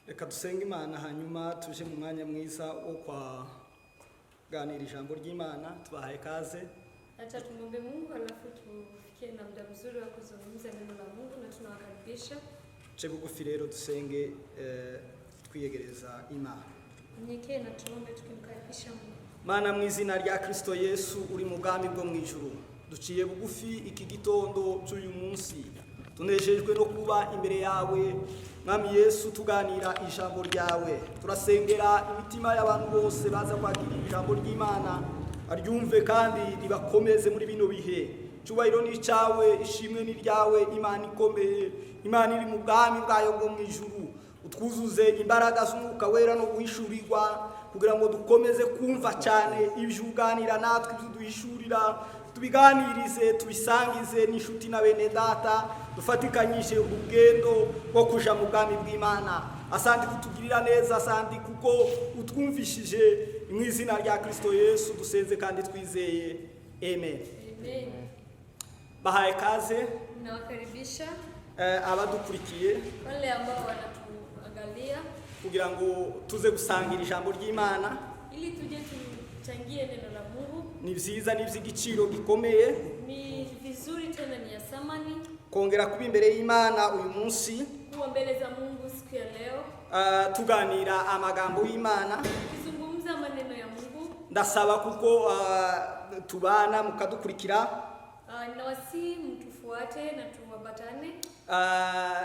Reka dusenge Imana hanyuma tuje mu mwanya mwiza wo kuganira ijambo ry'Imana. Tubahaye kaze. Acha tumombe Mungu alafu tufikie na muda mzuri wa kuzungumza neno la Mungu na tunawakaribisha. Ce bugufi rero dusenge twiyegereza Imana. Mnyekee na tuombe tukimkaribisha Mungu. Mana mu izina rya Kristo Yesu uri mu bwami bwo mu ijuru. Duciye bugufi iki gitondo cy'uyu munsi. Tunejejwe no kuba imbere yawe Mwami Yesu tuganira ijambo ryawe. Turasengera imitima y'abantu bose baza kwakira ijambo ry'Imana. Aryumve kandi ribakomeze muri bino bihe. Cyubahiro ni cyawe, ishimwe ni ryawe, Imana ikomeye, Imana iri mu bwami bwayo bwo mu ijuru. Utwuzuze imbaraga z'Umwuka wera no guhishurirwa kugira ngo dukomeze kumva cyane ibyo uganira natwe, ibyo duhishurira, tubiganirize, tubisangize n'inshuti na bene data, dufatikanyije urugendo rwo kuja mu bwami bw'Imana. Asandi kutugirira neza, asandi kuko utwumvishije. Mu izina rya Kristo Yesu dusenze kandi twizeye. Amen. Amen. Bahaye kaze Nawakaribisha abadukurikiye wale ambao wanatuangalia kugira ngo tuze gusangira ijambo ry'Imana. ili tuje tuchangie neno la Mungu. Ni vyiza, ni vy'igiciro gikomeye, Ni vizuri tena ni ya thamani kongera kuba imbere y'Imana uyu munsi kuwa mbele za Mungu siku ya leo tuganira amagambo y'Imana. kuzungumza maneno ya Mungu. Ndasaba kuko tubana mukadukurikira. Nawasihi mtufuate na tuwabatane.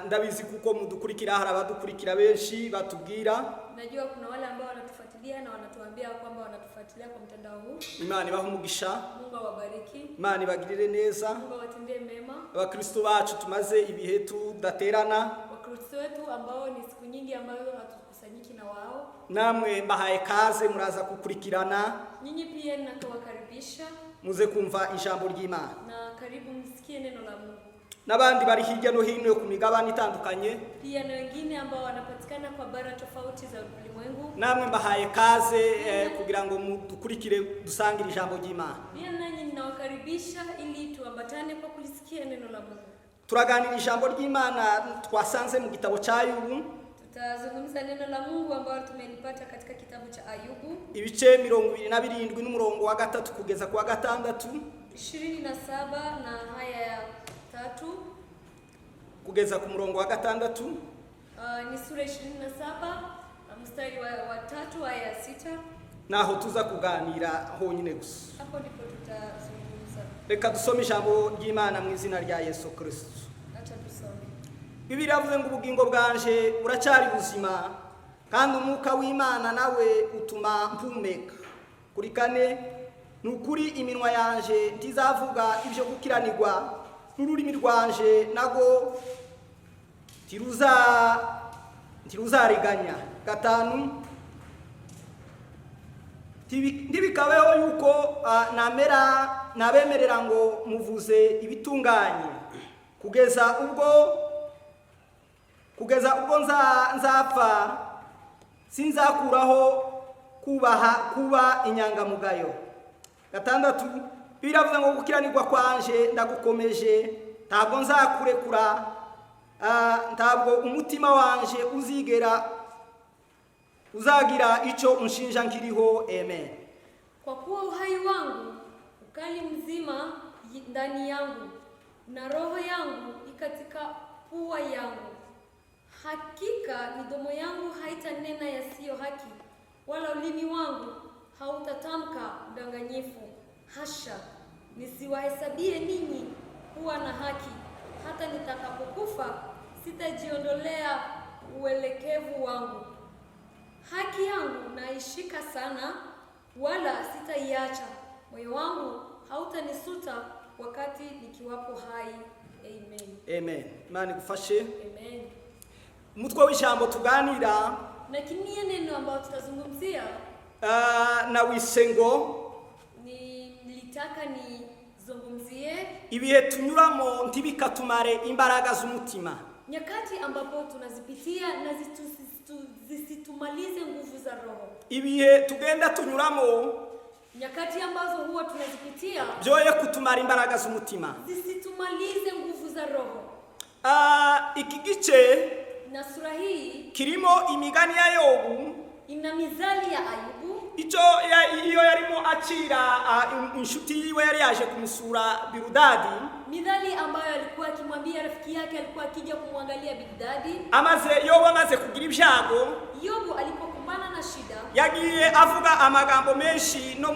Ndabizi kuko mudukurikira, hari abadukurikira benshi batubwira. Najua kuna wale ambao wanatufuatilia na wanatuambia kwamba wanatufuatilia kwa mtandao huu. Imana ibahe umugisha, Mungu awabariki, Imana ibagirire neza. Mungu awatendee mema. Abakristo bacu tumaze ibihe tudaterana, Wakristo wetu ambao ni siku nyingi ambazo hatukusanyiki na wao, namwe mbahaye kaze, muraza kukurikirana, nyinyi pia ninawakaribisha muze kumva ijambo ry'Imana. na karibu msikie neno la Mungu. N'abandi bari hirya no hino ku migabane itandukanye, Pia na wengine ambao wanapatikana kwa bara tofauti za ulimwengu, namwe mbahaye kaze kugira ngo mudukurikire dusangire ijambo ry'Imana. pia nanyi ninawakaribisha ili tuambatane kwa kulisikia neno la Mungu. Turaganira ijambo ry'Imana twasanze mu gitabo cya Ayubu, Tutazungumza neno la Mungu ambalo tumelipata katika kitabu cha Ayubu ibice 27 n'umurongo wa 3 kugeza ku wa 6, 27 na haya ya 3 kugeza ku murongo wa 6. ni sura 27 mstari wa 3 aya ya 6. Naho tuza kuganira honyine gusa. Hapo ndipo tutazungumza. Reka dusome ijambo ry'Imana mu izina rya Yesu Kristo. Acha tusome. Bibiliya yavuze ngo ubugingo bwanje buracyari buzima kandi umwuka w'Imana nawe utuma mpumeka. Kuri 4, nukuri iminwa yanje ntizavuga ibyo gukiranirwa, n'ururimi rwanje nago ntiruzariganya. 5, ntibikabeho yuko nabemerera ngo muvuze ibitunganye kugeza ubwo nzapfa, sinzakuraho kuba inyangamugayo. 6, biravuze ngo gukiranirwa kwanje ndagukomeje, ntabwo nzakurekura, ntabwo umutima wanje uzagira icyo unshinja nkiriho. Amen. Kwa kuwa uhai wangu ukali mzima ndani yangu na roho yangu ikatika pua yangu, hakika midomo yangu haitanena yasiyo haki, wala ulimi wangu hautatamka udanganyifu. Hasha, nisiwahesabie ninyi kuwa na haki. Hata nitakapokufa sitajiondolea uelekevu wangu. Haki yangu naishika sana, wala sitaiacha. Moyo wangu hautanisuta wakati nikiwapo hai. Amen. Amen. Imana igufashe. Amen. Umutwe w'ijambo tuganira Lakini neno ambalo tutazungumzia na wisengo nilitaka nizungumzie ibihe tunyuramo ntibikatumare imbaraga z'umutima. Nyakati ambapo tunazipitia na zisitumalize nguvu za roho. Ibihe tugenda tunyuramo, nyakati ambazo huwa tunazipitia, byoye kutumara imbaraga z'umutima, zisitumalize nguvu za roho. Iki gice na sura hii kirimo imigani ya Yobu, ina mizali ya Ayubu. iyo yarimo acira inshuti yiwe yari yaje kumusura Bildadi, mizali ambayo alikuwa akimwambia rafiki yake alikuwa akija kumwangalia Bildadi. Yobu amaze kugira ibyago, Yobu alipokumbana na shida, yagiye avuga amagambo menshi, no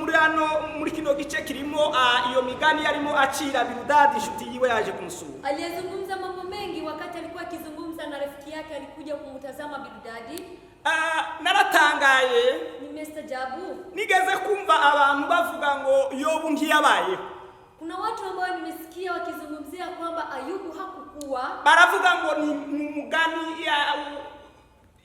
muri kino gice kirimo iyo migani yarimo acira Bildadi inshuti yiwe yaje kumusura. Aliyezungumza mambo mengi wakati alikuwa akizungumza na rafiki yake alikuja kumtazama Bildadi. Naratangaye, nimestajabu, nigeze kumva abantu bavuga ngo Yobu nkiyabaye. Kuna watu ambao nimesikia wakizungumzia kwamba Ayubu hakukuwa. Baravuga ngo ni umugani ya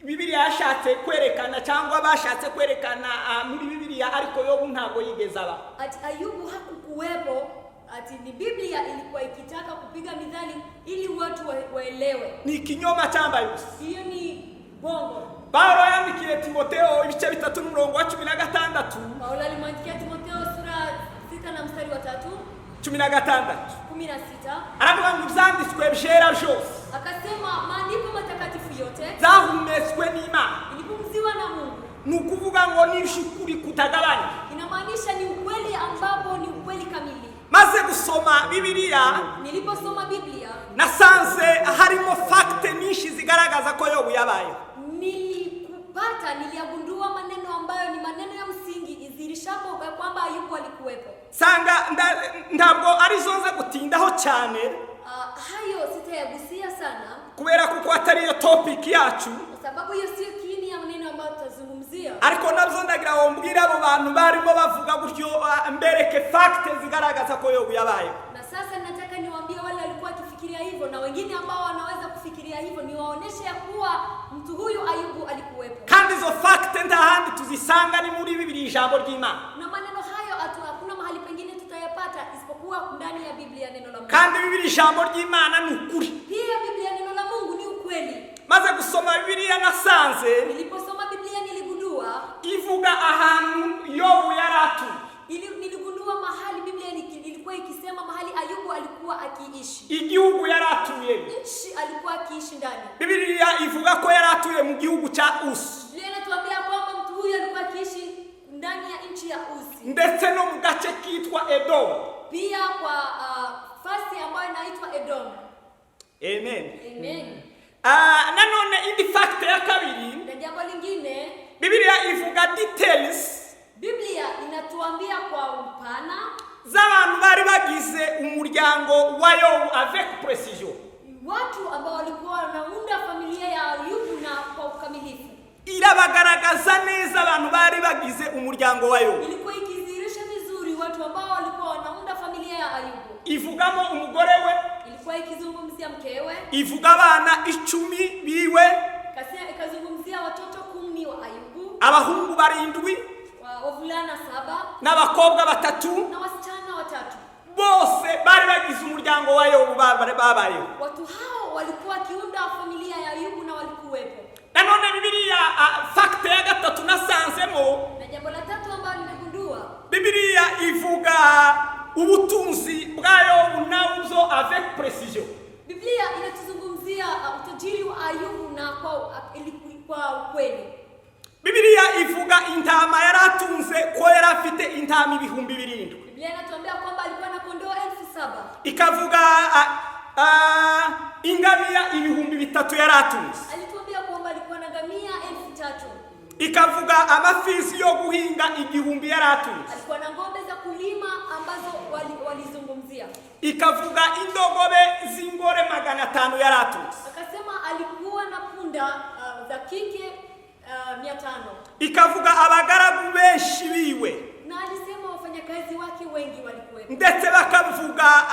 Biblia yashatse kwerekana cyangwa bashatse kwerekana muri Biblia, ariko Yobu ntago yigeze aba. Ati Ayubu hakukuwepo, ati ni Biblia ilikuwa ikitaka kupiga mithali ili watu waelewe. Ni kinyoma cyambaye. Hiyo ni bongo. Paulo yandikiye Timotheo ibice 3:16. Paulo alimwandikia Timotheo sura 6 na mstari wa 3. 16. Aravuga ngo ibyanditswe byera byose. Akasema maandiko matakatifu yote zahumetswe n'Imana. Ilipumziwa na Mungu. Nukuvuga ngo ni ishukuri kutagabanya. Inamaanisha ni ukweli ambapo ni ukweli kamili. Maze gusoma Biblia, niliposoma Biblia nasanze harimo fakte nyinshi zigaragaza ko Yobu yabaye. Niliagundua maneno ambayo ni maneno ya msingi izirishapo kwamba Ayubu alikuwepo. Sanga ntabwo arizoza gutindaho cyane. Hayo sitayagusia sana kubera kuko atari yo topic yacu, kwa sababu hiyo sio kiini ya maneno ambayo tutazungumzia. Ariko nabyo ndagira ngo mbwira abo bantu barimo bavuga gutyo, mbereke fakte zigaragaza ko Yobu yabaye. Na sasa nataka niwaambie wale walikuwa wakifikiria hivyo na wengine ambao wanaweza kufikiria hivyo, niwaoneshe ya kuwa mtu huyu Ayubu alikuwepo. Kandi zo fakte ndahandi tuzisanga ni muri Biblia ijambo ry'Imana. Na maneno hayo hakuna mahali pengine tutayapata isipokuwa ndani ya Biblia, neno la Mungu. Kandi Biblia ijambo ry'Imana ni ukuri. Pia Biblia neno la Mungu ni ukweli. Maze gusoma Biblia nasanze, niliposoma Biblia niligundua ivuga ahantu Yobu yaratu. Niligundua mahali Biblia ilikuwa ikisema mahali Ayubu alikuwa akiishi. Igihugu yaratuye. Nchi alikuwa akiishi ndani. Biblia ivuga ko yaratuye mu gihugu cha Usi. Biblia inatuambia kwamba mtu huyu alikuwa akiishi ndani ya nchi ya Usi. Ndetse no mu gace kitwa Edom. Pia kwa fasi ambayo inaitwa Edom. Amen. Amen. Nanone indi fact ya kabiri. Na jambo lingine, Biblia ivuga details. Biblia inatuambia kwa upana z'abantu bari bagize umuryango wa Yobu avec precision. Watu ambao walikuwa wanaunda familia ya Ayubu na kwa ukamilifu. Irabagaragaza neza abantu bari bagize umuryango wa Yobu. Ilikuwa ikizirisha vizuri watu ambao walikuwa wanaunda familia ya Ayubu. Ivugamo umugore we, ilikuwa ikizungumzia mkewe, ivuga abana 10 biwe, ikazungumzia watoto 10 wa Ayubu, abahungu 7, wavulana 7 n'abakobwa 3 na wasichana 3. Bose bari bagize umuryango wa Yobu babayeho. Watu hao walikuwa kiunda familia ya Ayubu na walikuwepo. Nanone Biblia fact ya gatatu nasanzemo, na jambo la 3 ambalo nimegundua, Biblia ivuga ubutunzi bwa Yobu na uzo avec precision. Biblia inatuzungumzia utajiri wa Ayubu na kwa ukweli. Biblia ivuga intama yaratunze ko yarafite intama 7,000. Biblia inatuambia kwamba alikuwa na kondoo 7,000. Ikavuga ingamia 3,000 yaratunze. Alituambia kwamba alikuwa na ngamia 3,000. Ikavuga amafizi yo guhinga 1,000 yaratunze. Alikuwa na ng'ombe za kulima ambazo walizungumzia. Ikavuga indogobe zingore 500 yaratunze. Akasema alikuwa na punda za kike 500. Ikavuga abagaragu benshi biwe. Na alisema wafanyakazi wake wengi walikuwepo. Ndetse bakavuga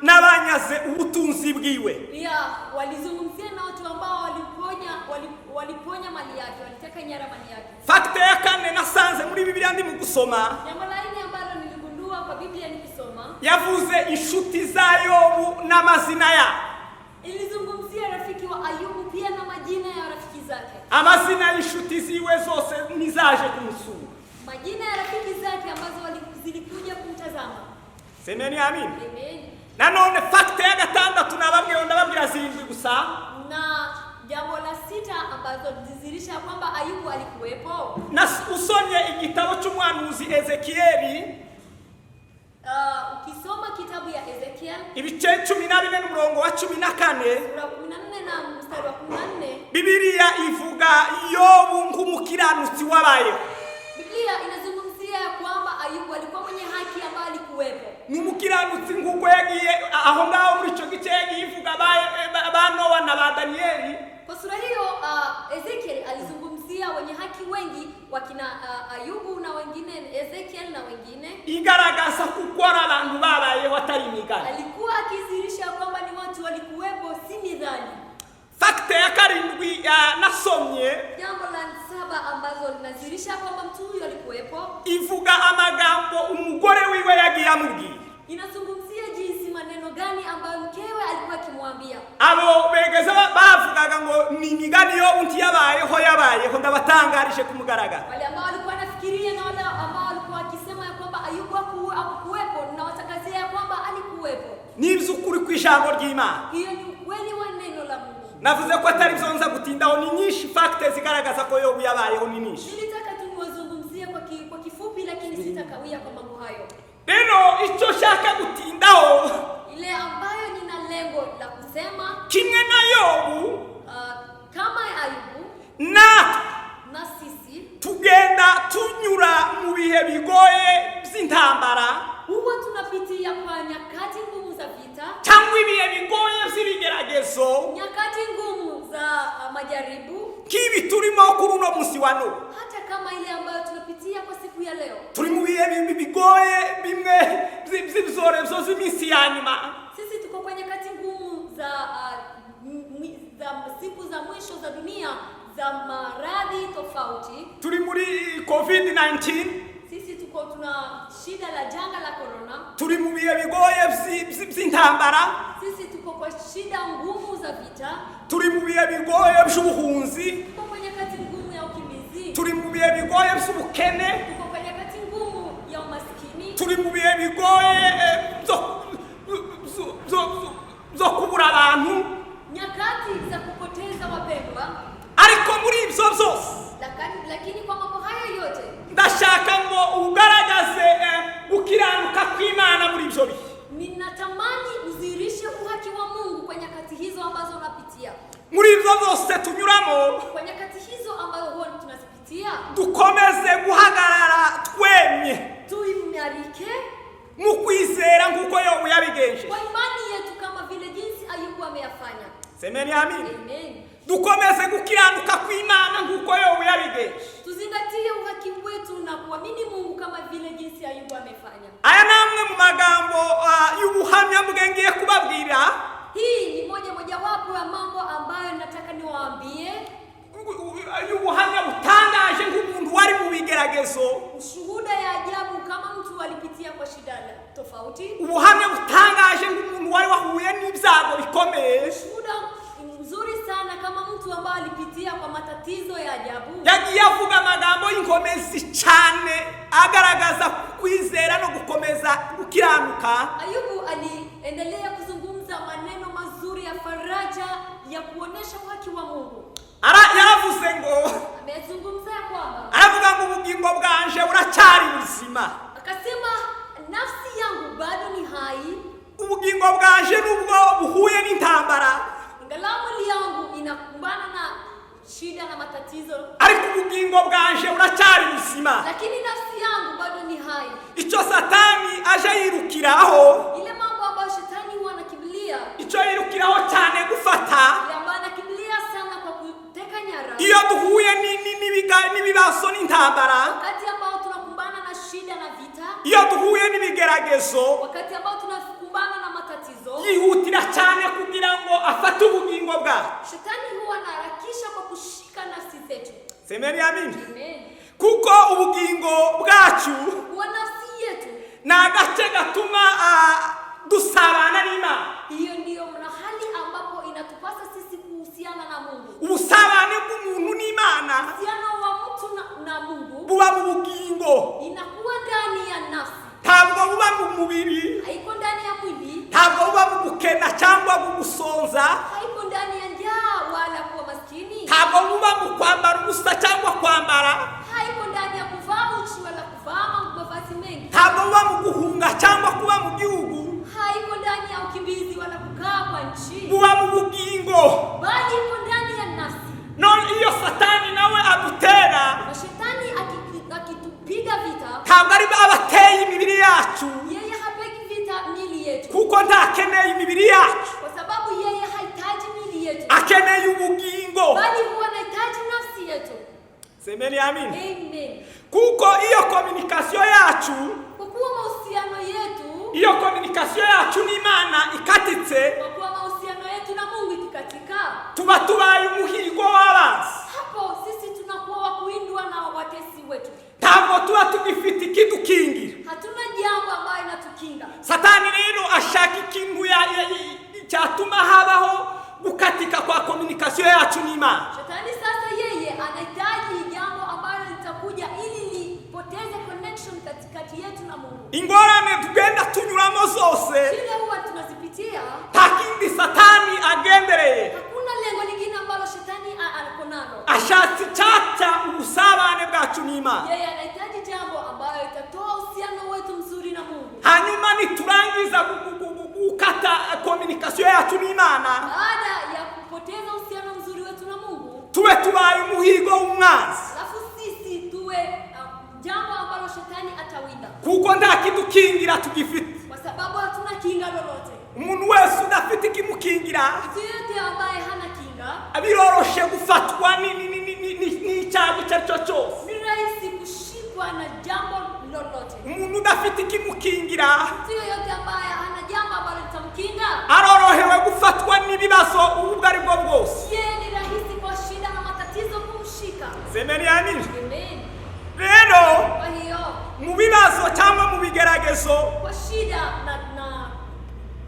nabanyaze ubutunzi bwiwe. Pia walizungumzia na watu ambao waliponya mali yake, walitaka nyara mali yake. Fact ya 4 nasanze muri Biblia ndi mu gusoma. Jambo la 4 ambalo niligundua kwa Biblia nikisoma, yavuze inshuti za Yobu n'amazina ya. Ilizungumzia rafiki wa Ayubu pia na majina ya rafiki zake. Amazina y'inshuti ziwe zose nizaje kumusura. Majina ya rafiki zake ambazo zilikuja kumtazama. Semeni amin. Amen. Nanone fact ya 6 nababwiye ndababwira 7 gusa. Na jambo la 6 ambazo zilizirisha kwamba Ayubu alikuwepo. Na usomye igitabo cy'umuhanuzi Ezekieli, ukisoma kitabu ya Ezekiel ibice 14 n'umurongo wa 14, sura 14 na mstari wa 14, Biblia ivuga Yobu nk'umukiranutsi wabayeho. Biblia inazungumzia kwamba Ayubu alikuwa mwenye haki ambaye alikuwepo. N'umukiranutsi nguko yagiye aho ngaho muri cyo gice ivuga ba Nowa na ba Danieli. Kwa sura hiyo Ezekiel alizungumzia wenye haki wengi wakina Ayubu na wengine Ezekiel na wengine. Igaragaza kukwara abantu babayeho atari imigani. Alikuwa akizirisha kwamba ni watu walikuwepo, si midhani. Fakta ya karindwi nasomye, jambo la 7 ambazo linazirisha kwamba mtu huyo alikuwepo, ivuga amagambo umugore wiwe yagiye amubwira. Inazungumzia jinsi maneno gani ambayo mkewe alikuwa akimwambia. Abo begeza bavugaga ngo ni imigani yo unti yabayeho ndabatangarije kumugaragara. Wale ambao walikuwa nafikiria na wale ambao walikuwa wakisema ya kwamba Ayubu hakuwepo, na watakazia kwamba alikuwepo. Ni iby'ukuri kw'ijambo ry'Imana. Hiyo ni ukweli wa neno la Mungu. Navuze ko atari byonza gutindaho, ni nyinshi facts zigaragaza ko Yobu yabayeho, ni nyinshi. Nilitaka tu niwazungumzie kwa kifupi, lakini sitakawia kwa mambo hayo. Rero icyo shaka gutindaho, ile ambayo nina lengo la kusema, kimwe na Yobu, kama Ayubu na sisi tugenda tunyura mu bihe bigoye by'intambara, huwa tunapitia kwa nyakati ngumu za vita, cyangwa ibihe bigoye by'ibigeragezo, nyakati ngumu za majaribu, kibi turimo kuri uno munsi wa none. hata kama ile ambayo tunapitia kwa siku ya leo. Turi mu bihe bigoye bimwe by'ibyorezo z'iminsi ya nyuma. Sisi tuko kwenye nyakati ngumu za siku za mwisho za dunia, za maradhi tofauti. Turi muri COVID-19. Sisi tuna shida la janga la corona. Turi mu bihe bigoye by'intambara. Sisi tuko kwa shida ngumu za vita. Turi mu bihe bigoye by'ubuhunzi. Tuko kwenye nyakati ngumu ya ukimbizi. Turi mu bihe bigoye by'ubukene. Tuko kwenye nyakati ngumu ya umaskini. Turi mu bihe bigoye zo kubura abantu, nyakati za kupoteza wapendwa. Ariko muri ibyo byose, lakini kwa mambo haya yote, ndashaka ngo ugaragaze ukiranuka kw'Imana muri ibyo bihe. Ninatamani uzirishe uhaki wa Mungu kwa nyakati hizo ambazo unapitia. Muri ibyo byose tunyuramo, kwa nyakati hizo ambazo huwa tunazipitia, dukomeze guhagarara twemye, tuimarike mu kwizera nk'uko Yobu yabigenje, kwa imani yetu kama vile jinsi Ayubu ameyafanya. Semeni amen. Amen. Dukomeze gukiranuka kw'Imana nk'uko Yobu yabigenje. Tuzingatie uhaki wetu na kuamini Mungu kama vile jinsi Ayubu amefanya. Aya namwe mu magambo y'ubuhamya mugengeye kubabwira. Hii ni mojawapo ya mambo ambayo nataka niwaambie. Y'ubuhamya butangaje nk'umuntu wari mu bigeragezo. Ushuhuda ya ajabu kama mtu alipitia kwa shida tofauti. Ubuhamya butangaje nk'umuntu wari wahuye n'ibyago bikomeye. Ushuhuda mzuri sana kama mtu ambaye alipitia kwa matatizo ya ajabu. Yagiye avuga amagambo y'inkomezi cyane agaragaza kwizera no gukomeza gukiranuka. Ayubu aliendelea kuzungumza maneno mazuri ya faraja ya kuonesha uhaki wa Mungu. Yaravuze ngo, amezungumza kwamba, aravuga ngo ubugingo bwanje buracyari buzima. Akasema nafsi yangu bado ni hai. Ubugingo bwanje nubwo buhuye n'intambara, ingalau mwili yangu inakumbana na shida na matatizo, ariko ubugingo bwanje buracyari buzima, lakini nafsi yangu bado ni hai. Icyo Satani aje yirukiraho, ile mambo ambayo shetani huwa anakimbilia, icyo yirukiraho cyane gufata, ile ambayo anakimbilia sana kwa kuteka nyara, iyo duhuye n'ibibazo n'intambara, wakati ambao tunakumbana na shida na vita, iyo duhuye n'ibigeragezo, wakati ambao tunakumbana na matatizo, yihutira cyane kugira ngo afate ubugingo bwacu. Shetani huwa anaharakisha kwa kushika nafsi zetu. Semeni amen. Amen. Kuko ubugingo bwacu wa nafsi yetu na agace gatuma dusabana n'Imana. Hiyo ndio mahali ambapo inatupasa sisi kuhusiana na Mungu. Ubusabane bw'umuntu n'Imana, uhusiano wa mtu na Mungu, buba mu bugingo, inakuwa ndani ya nafsi. ntabwo buba mu mubiri, haiko ndani ya mwili. ntabwo buba mu gukena cyangwa mu gusonza, haiko ndani ya njaa wala kuwa maskini. ntabwo buba mu kwambara ubusa cyangwa kwambara, haiko ndani ya kuvaa uchi wala kuvaa mavazi mengi, ntabwo buba mu guhunga cyangwa kuba mu gihugu, haiko ndani ya ukimbizi wala kukaa kwa nchi, buba mu bugingo. bali iko ndani ya nafsi. None iyo Satani nawe adutera, Na shetani akitupiga vita, ntabwo ari abateye imibiri yacu, yeye hapigi vita mili yetu, kuko ntakeneye imibiri yacu, kwa sababu yeye hahitaji mili yetu, akeneye ubugingo. bali huwa anahitaji nafsi yetu. Semeni amin. Amen. Kuko iyo komunikasiyo yacu, Kwa kuwa mahusiano yetu, iyo komunikasiyo yacu n'Imana ikatitse, kwa kuwa mahusiano yetu na Mungu ikikatika, tuba tubaye umuhigo w'abanzi. hapo sisi tunakuwa wa kuindwa na watesi wetu. Ntabwo tuba tugifite ikidukingira. Hatuna jambo ambayo inatukinga. Satani rero ashaka ikintu cyatuma habaho gukatika kwa komunikasiyo yacu n'Imana. Shetani sasa yeye anahitaji jambo ambalo litakuja ili lipoteze connection katikati yetu na Mungu. Ingorane tugenda tunyuramo zose, Kile huwa tunazipitia, nta kindi Satani agendereye. hakuna lengo lingine ambalo shetani ako nalo. Ashatse icyatsa ubusabane bwacu n'Imana. Yeye anahitaji jambo ambayo itatoa uhusiano wetu mzuri na Mungu. Hanyuma niturangiza gukata komunikasiyo yacu n'Imana, Baada ya kupoteza uhusiano mzuri wetu na Mungu, tube tubaye umuhigo w'umwanzi, alafu sisi tuwe jambo ambalo shetani atawinda, kuko nta kidukingira tugifite. kwa sababu hatuna kinga lolote. Umuntu wese udafite ikimukingira, Mtu yote ambaye hana kinga, biroroshe gufatwa n'icyago icyo ari cyo cyose. ni rahisi kushikwa na jambo lolote. Umuntu udafite ikimukingira, Mtu yote ambaye hana jambo ambalo litamkinga, arorohewe gufatwa n'ibibazo ubwo ari bwo bwose. yeye ni rahisi kwa shida na matatizo kumshika. Semeni amin. Amen. Rero Kwa hiyo mu bibazo cyangwa mu bigeragezo kwa shida na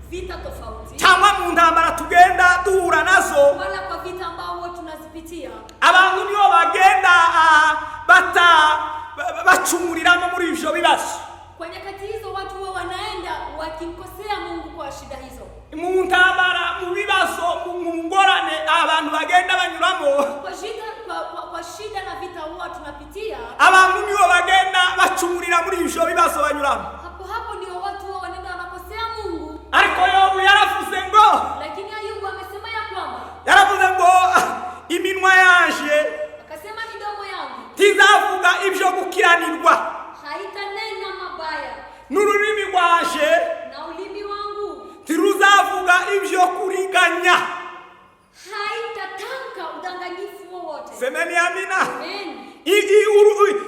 vita tofauti, cyangwa mu ntambara tugenda duhura nazo, wala kwa vita ambao huwa tunazipitia, abantu nibo bagenda bacumuriramo muri ibyo bibazo. kwa nyakati hizo watu huwa wanaenda wakimkosea Mungu kwa shida hizo. Mu ntambara, mu bibazo, mu ngorane abantu bagenda banyuramo, Kwa shida na vita huwa tunapitia, abantu nibo bagenda bacumurira muri ibyo bibazo banyuramo. hapo ndio watu huwa wanaenda wanakosea Mungu. Ariko Yobu yaravuze ngo, Lakini Ayubu amesema ya kwamba, yaravuze ngo iminwa yanje akasema midomo yangu tizavuga ibyo gukiranirwa, haitanena mabaya, n'ururimi rwanje na ulimi wangu tiruzavuga ibyo kuriganya. haitatamka udanganyifu wowote. Semeni amina. Amen.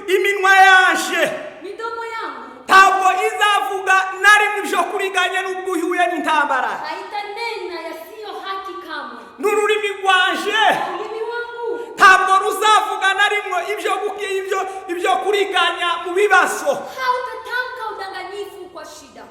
Iminwa yanje Midomo yangu ntabwo izavuga na rimwe ibyo kuriganya n'ubwo uhuye n'intambara. haitanena yasiyo haki kamwe. N'ururimi rwanje Ulimi wangu ntabwo ruzavuga na rimwe ibyo kuriganya mu bibazo. hautatamka udanganyifu kwa shida.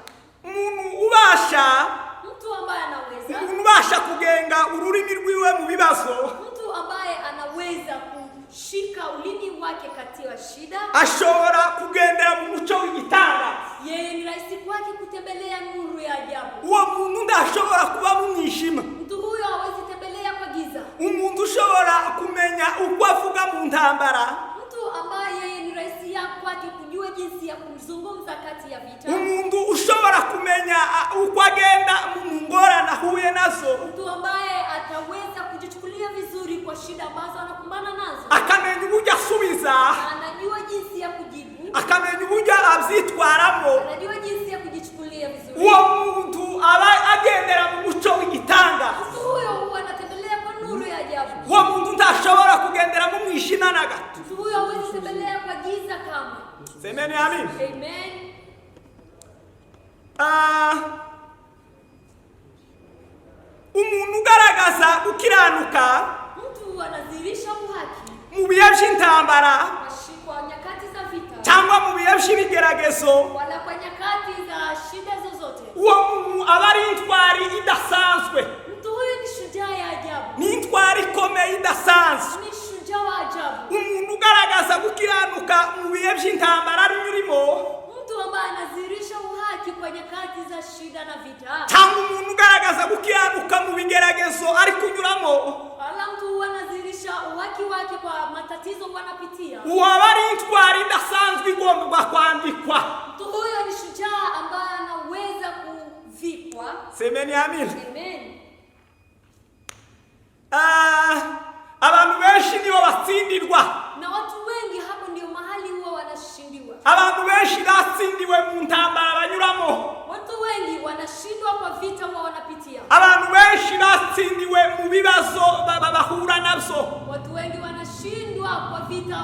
Umuntu ubasha Mtu ambaye anaweza kugenga ururimi rwiwe mu bibazo, mtu ambaye anaweza kushika ulimi wake katika shida, ashobora kugendera mu mucyo w'igitangaza. yeye ni rahisi kwake kutembelea nuru ya ajabu. Uwo muntu ndashobora kuba mu mwijima. Mtu huyo hawezi tembelea kwa giza. Umuntu ushobora kumenya uko avuga mu ntambara, Mtu ambaye yeye ni rahisi kwake kujua jinsi ya kumzungumza kati ya vita. umuntu ushobora kumenya uko agenda mu ngorane ahuye nazo, Mtu ambaye ataweza kujichukulia vizuri kwa shida ambazo anakumbana nazo, akamenya uburyo asubiza, anajua jinsi ya kujibu, akamenya uburyo abyitwaramo. anajua jinsi ya kujichukulia vizuri. Uwo muntu aba agendera mu mucyo w'igitangaza. Mtu huyo huwa anatembelea kwa nuru ya ajabu. Uwo muntu ntashobora kugendera mu mwijima na gato. Mtu huyo hawezi tembelea kwa giza kamwe. Semeni amin. Amen. Umuntu ugaragaza gukiranuka Mtu anadhihirisha uhaki mu bihe by'intambara kwa nyakati za vita, cyangwa mu bihe by'ibigeragezo, wala kwa nyakati za shida zozote. uwo muntu aba ari intwari idasanzwe, Mtu huyo ni shujaa ya ajabu. ni intwari ikomeye idasanzwe. Ni shujaa wa ajabu. Umuntu ugaragaza gukiranuka mu bihe by'intambara ari urimo, Mtu ambaye anadhihirisha uhaki kwa nyakati za shida na vita, cyangwa umuntu ugaragaza gukiranuka mu bigeragezo ari kunyuramo, wala mtu huwa anadhihirisha uhaki wake kwa matatizo wanapitia. Uwabari intwari idasanzwe igomba kwandikwa. Mtu huyo ni shujaa ambaye anaweza kuvikwa. Semeni amin. Amen. Abantu benshi nibo batsindirwa. Na watu wengi hapo ndio mahali huwa wanashindiwa. Abantu benshi batsindiwe mu ntambara banyuramo. Watu wengi wanashindwa kwa vita huwa wanapitia. Abantu benshi batsindiwe mu bibazo bahura nabyo. Watu wengi wanashindwa kwa vita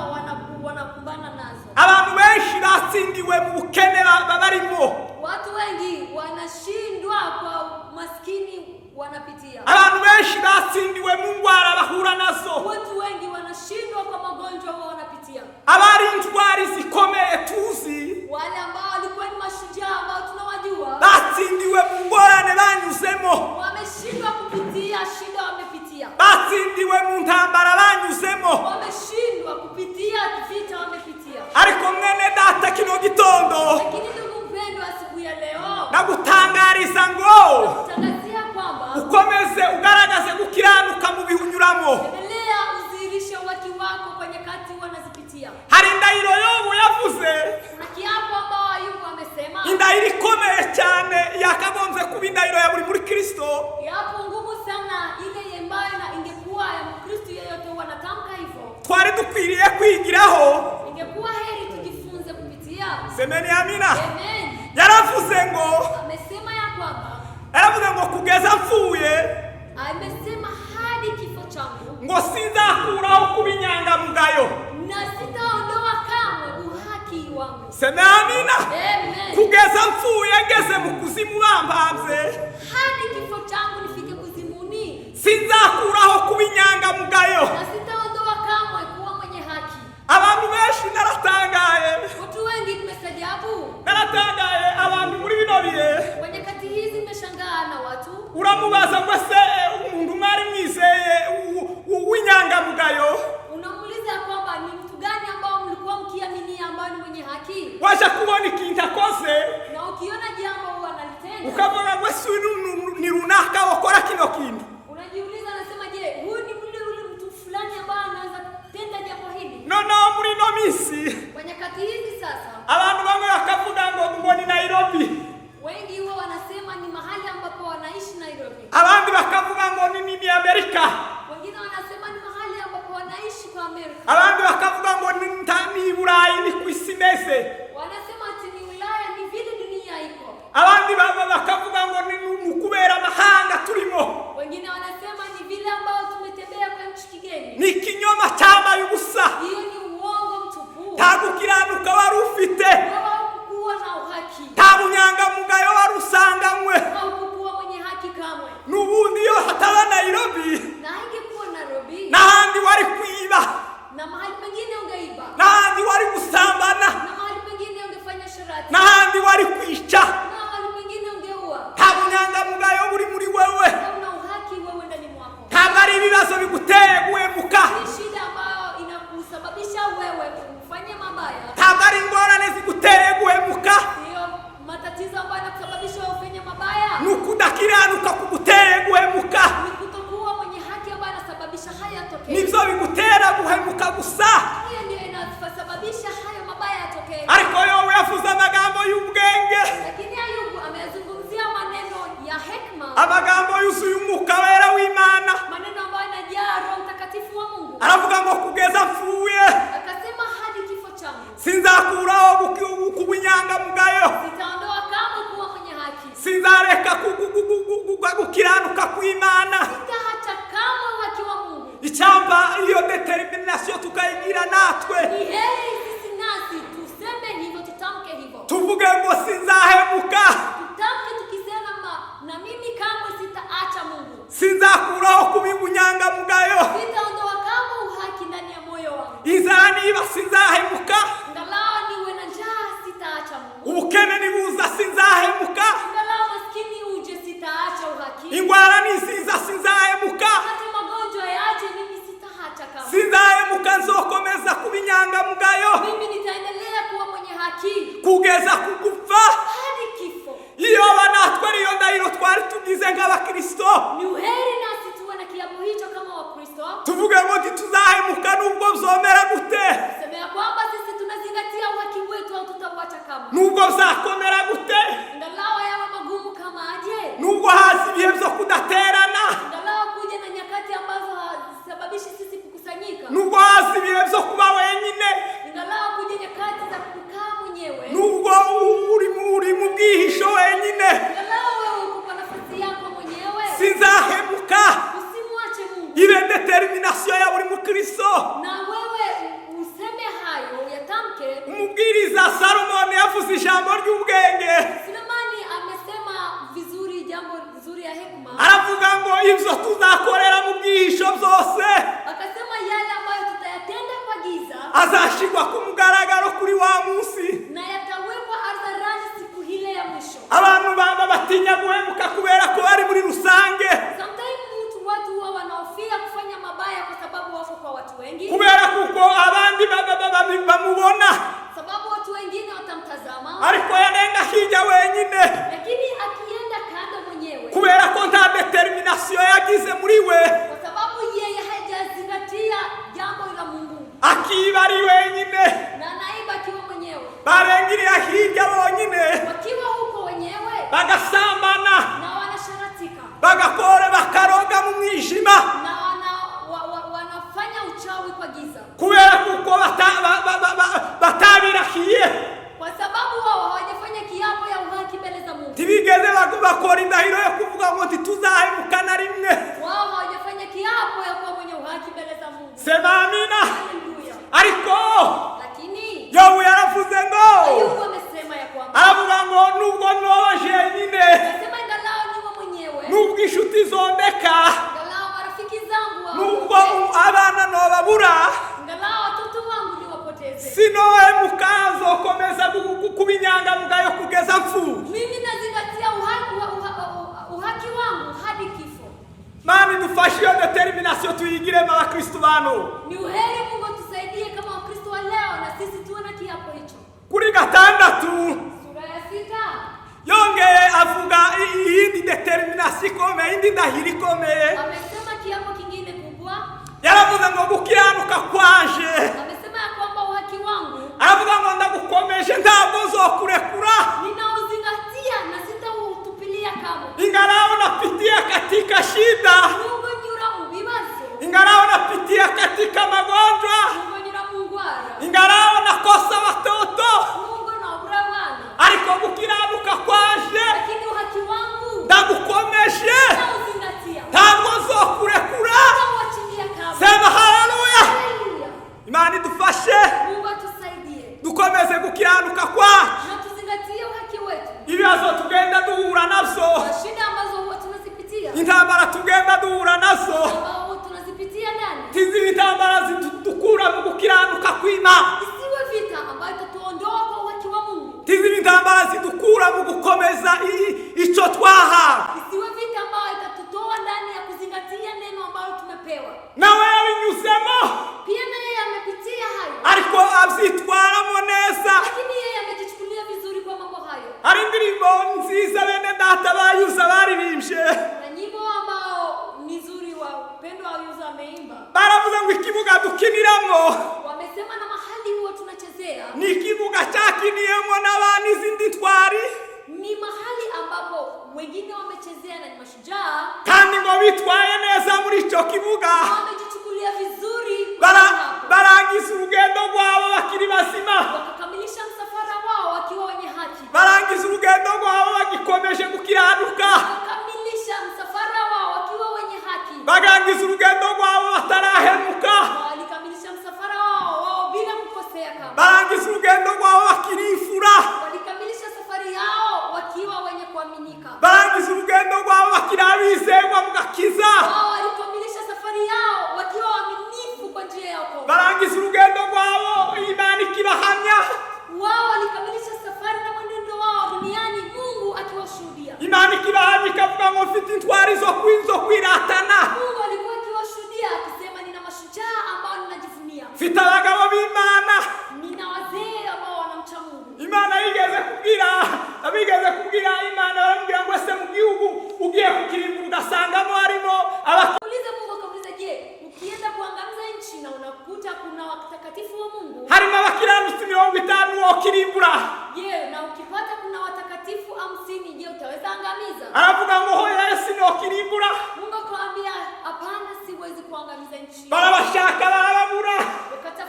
wanakumbana nazo. Abantu benshi batsindiwe mu bukene barimo. Watu wengi wanashindwa kwa maskini wanapitia. Abantu benshi batsindiwe mu ngwara bahura nazo. Watu wengi wanashindwa kwa magonjwa wanapitia. Abari intwari zikomeye tuzi, wale ambao walikuwa ni mashujaa ambao tunawajua, batsindiwe mu ngorane banyuzemo. Wameshindwa kupitia shida wamepitia. Batsindiwe mu ntambara banyuzemo. Wameshindwa kupitia vita wamepitia. Ariko mwene data kino gitondo, lakini ndugu mpendwa, asubuhi ya leo nagutangariza ngo utangazia kwamba ukomeze ugaragaze gukiranuka mu bihunyuramo. endelea uzirishe watu wako kwa nyakati wanazipitia. Hari indahiro Yobu yavuze, kuna kiapo ambao Ayubu amesema, indahiro ikomeye cyane yakagombye kuba indahiro ya buri muri Kristo. Yapo ngumu sana ile ambayo na ingekuwa ya Mkristo yeyote wanatamka hivyo. Twari dukwiriye kwigiraho. Ingekuwa heri tujifunze kupitia. Semeni amina. Amen. Yaravuze ngo, amesema ya kwamba, yaravuze ngo kugeza mfuye, amesema hadi kifo changu, ngo sinzakuraho kuba inyangamugayo, na sitaondoa kamwe uhaki wangu. Semeni amina. Amen. Kugeza mfuye ngeze mu kuzimu bambambye, hadi kifo changu nifike kuzimuni, sinzakuraho kuba inyangamugayo, na sitaondoa kamwe kuwa mwenye haki. Abantu benshi naratangaye. Watu wengi tumestajabu. Naratangaye abantu muri bino bihe. Kwa nyakati hizi nimeshangaa na watu. Uramubaza ngo se umuntu mwari mwizeye w'inyangamugayo, unamuuliza kwamba ni mtu gani ambao mlikuwa mkiaminia ambao ni mwenye haki, waje kubona ikintu akoze, na ukiona jambo huwa analitenda, ukavuga ngo si ni runaka wakora kino kintu. unajiuliza nasema, je, huyu ni ule mtu fulani ambao anaweza tenda jambo hili? No muri no misi. Kwa nyakati hizi sasa Abantu bamwe bakavuga ngo ni Nairobi. Wengi huwa wanasema ni mahali ambapo wanaishi Nairobi. Abandi bakavuga ngo ni Amerika. Wengine wanasema ni mahali ambapo wanaishi kwa Amerika. Abandi bakavuga ngo ni Burayi, ni kuisimeze. Wanasema ati ni Ulaya, ni vile dunia iko. Abandi bakavuga ngo ni kubera mahanga turimo. Wengine wanasema ni vile ambao tumetembea kwa nchi kigeni. Ni kinyoma cyama yubusa. Hiyo ni uongo mtupu. Tagukiranuka wari ufite. Haukuwa na uhaki. Tamunyangamugayo wari usanganywe. Haukuwa mwenye haki kamwe. Nubundi yo hataba Nairobi, Na ingekuwa Nairobi, n'ahandi wari kwiba, na mahali pengine ungeiba, n'ahandi wari gusambana, na mahali pengine ungefanya sharati, n'ahandi wari kwica. na mahali pengine ungeua. Tamunyangamugayo buri muri wewe. Hauna uhaki wewe ndani mwako. Ntabwo ari ibibazo biguteye guhemuka. Ni shida ambayo inakusababisha wewe kufanya mabaya. Ntabwo ari ingorane ziguteye guhemuka. Hiyo matatizo ambayo yanakusababisha ufanye mabaya. Ni ukudakiranuka kuguteye guhemuka. Ni kutokuwa mwenye haki ambayo yanasababisha haya yatokee. Nibyo bigutera guhemuka gusa. Hiyo ndio inasababisha haya mabaya yatokee. Ariko Yobu yavuze amagambo y'ubwenge, Lakini Ayubu ameyazungumzia maneno ya hekima. amagambo yuzuye umwuka wera w'Imana. Maneno ambayo yanajaa Roho Mtakatifu wa Mungu. Aravuga ngo kugeza mfuye, Akasema hadi kifo changu sinzakuraho kuba inyangamugayo, sitaondoa kamwe kuwa mwenye haki. sinzareka gukiranuka kw'Imana. Sitaacha kamwe uhaki wa Mungu. Icyamba iyo determination tukayigira natwe, Ni heri sisi nasi tuseme hivyo, tutamke hivyo. tuvuge ngo sinzahemuka, Tutamke tukisema na mimi kamwe sitaacha Mungu. sinzakuraho kuba inyangamugayo. Sitaondoa kamwe uhaki ndani ya moyo wangu. Inzara niba sinzahemuka, Ingawa niwe na njaa sitaacha Mungu. ubukene nibuza sinzahemuka, Ingawa maskini uje sitaacha uhaki. ingwara niziza sinzahemuka, Hata magonjwa yaje mimi sitaacha kamwe. sinzahemuka, nzokomeza kuba inyangamugayo Mimi nitaendelea kuwa mwenye haki kugeza kugupfa. hadi kifo. Iyo natwe ariyo ndahiro twari tugize nk'Abakristo, Ni uheri nasi tuwe na kiapo hicho kama Wakristo. tuvuge ngo ntituzahemuka nubwo ibihe byo kuba wenyine, ingalau kuja nyakati za kukaa mwenyewe, nubwo uri mu bwihisho wenyine, ingalau wewe uko kwa nafasi yako mwenyewe, sinzahemuka. usimwache Mungu. Ibe determination ya buri mukristo. Na wewe useme hayo, yatamke. Umubwiriza Salomon yavuze ijambo ry'ubwenge. Sulemani amesema vizuri, jambo vizuri ya hekima. Aravuga ngo ibyo tuzakorera mu bwihisho byose Akasema yale ambayo tutayatenda kwa giza azashigwa ku mugaragaro kuri wa munsi. na yatawekwa hadharani siku ile ya mwisho. Abantu baba batinya guhemuka kubera ko bari muri rusange, Sometimes watu huwa wanaofia kufanya mabaya kwa sababu wako kwa watu wengi, kubera kuko abandi bamubona, sababu watu wengine watamtazama, ariko yanenga hirya wenyine, lakini akienda kando mwenyewe, kubera ko nta determination yagize muri we, kwa sababu yeye hajazingatia jambo la Mungu, akiba ari wenyine, na naiba akiwa mwenyewe, barengiriye hirya bonyine, wakiwa huko wenyewe bagasambana, na wanasharatika bagakora bakaroga mu mwijima, na wanafanya uchawi kwa giza, kubera kuko batabirahiye, kwa sababu wao hawajafanya kiapo ya uhaki mbele za Mungu. ntibigeze bakora indahiro yo kuvuga ngo ntituzahemuka na rimwe. Wao hawajafanya kiapo ya kuwa mwenye uhaki mbele za Mungu. Sema amina. Haleluya. Ariko Lakini Yobu yaravuze ngo, Ayubu amesema ya kwamba, aravuga ngo nubwo noba jenyine, anasema ingalau niwe mwenyewe, nubwo inshuti zondeka, ingalau marafiki zangu nubwo wapoteze, abana nobabura, ingalau watoto wangu niwapoteze, sinohemuka, nzokomeza kuba inyangamugayo kugeza mpfuye. mimi nazingatia uhaki wangu hadi kifo. Mani dufashe iyo determination tuyigiremo abakristo bano. Ni uheri Mungu tusaidie kama Wakristo wa leo, na sisi tuwe na kiapo hicho. Kuri gatandatu Sura ya 6 yongeye avuga iyindi determination ikomeye, indi ndahiro ikomeye. amesema kiapo kingine kubwa. Yaravuze ngo gukiranuka kwanje, Amesema ya kwamba uhaki wangu aravuga ngo ndagukomeje, ntabwo nzokurekura, ninauzingatia na sitautupilia kamwe. ingalau napitia katika shida, Mungu nyura mu bibazo, ingalau napitia katika magonjwa, Mungu nyura mu ngwara, ingalau nakosa watoto, Mungu naobura abana, ariko gukiranuka kwanje lakini uhaki wangu ndagukomeje, nauzingatia, ntabwo nzokurekura. sitauachilia kamwe. Sema haleluya. Haleluya. Imana idufashe Mungu atusaidie dukomeze gukiranuka kwacu. na tuzingatie uhaki wetu. Ibibazo tugenda duhura navyo, Kwa shida ambazo huwa tunazipitia, intambara tugenda duhura nazo, ambao tunazipitia ndani, tizi intambara zidukura mu gukiranuka kw'Imana, isiwe vita ambayo itatuondoa kwa uhaki wa Mungu, tizi intambara zidukura mu gukomeza ico twahawe. isiwe vita ambayo itatutoa ndani ya kuzingatia neno ambalo tumepewa. Nawe yabinyuzemo, Pia na yeye amepitia hayo, ariko avyitwaramo neza. lakini yeye amejichukulia vizuri kwa mambo hayo. Hari indirimbo nziza bene data bayuza baririmbye, Na nyimbo ambao ni nzuri wa upendo wa Yuza ameimba, baravuze ngo ikibuga dukiniramo wamesema na mahali huwa tunachezea ni ikibuga cyakiniyemo n'abana izindi ntwari, ni mahali ambapo wengine wamechezea na ni mashujaa, kandi ngo bitwaye neza muri ico kibuga, na wamejichukulia vizuri kwa hapo. barangiza urugendo rwabo bakiri bazima, Wakakamilisha msafara wao wakiwa wenye haki, barangiza urugendo rwabo bagikomeje gukiranuka, wakakamilisha msafara wao wakiwa wenye haki, barangiza urugendo rwabo batarahemuka, na walikamilisha msafara wao bila kukosea kamwe, barangiza urugendo rwabo bakirifura, walikamilisha safari yao wakiwa wenye kuaminika, barangiza urugendo rwabo bakirabizerwa mu gakiza, wao walikamilisha safari yao wakiwa waaminifu kwa njia ya wokovu, barangiza urugendo rwabo Imana ikibahamya, wao walikamilisha safari na mwenendo wao duniani, Mungu akiwashuhudia. Imana ikibahamya ikavuga ngo mfite intwari zo kwiratana, Mungu alikuwa akiwashuhudia akisema, nina mashujaa ambao ninajivunia, mfite abagabo b'Imana. nina wazee ambao wanamcha Mungu. Imana abigeze kubwira Imana, baramubwira ngo ese mu gihugu ugiye kukirimbura ugasangamo harimo Uliza Mungu, akamuliza, je, ukienda kuangamiza nchi na unakuta kuna watakatifu wa Mungu, harimo abakiranutsi 50 wokirimbura? je, na ukipata kuna watakatifu 50, je, utaweza angamiza? Aravuga ngo hoya ese nokirimbura. Mungu akamwambia, hapana, siwezi kuangamiza nchi. Barabashaka barababura, Wakatafuta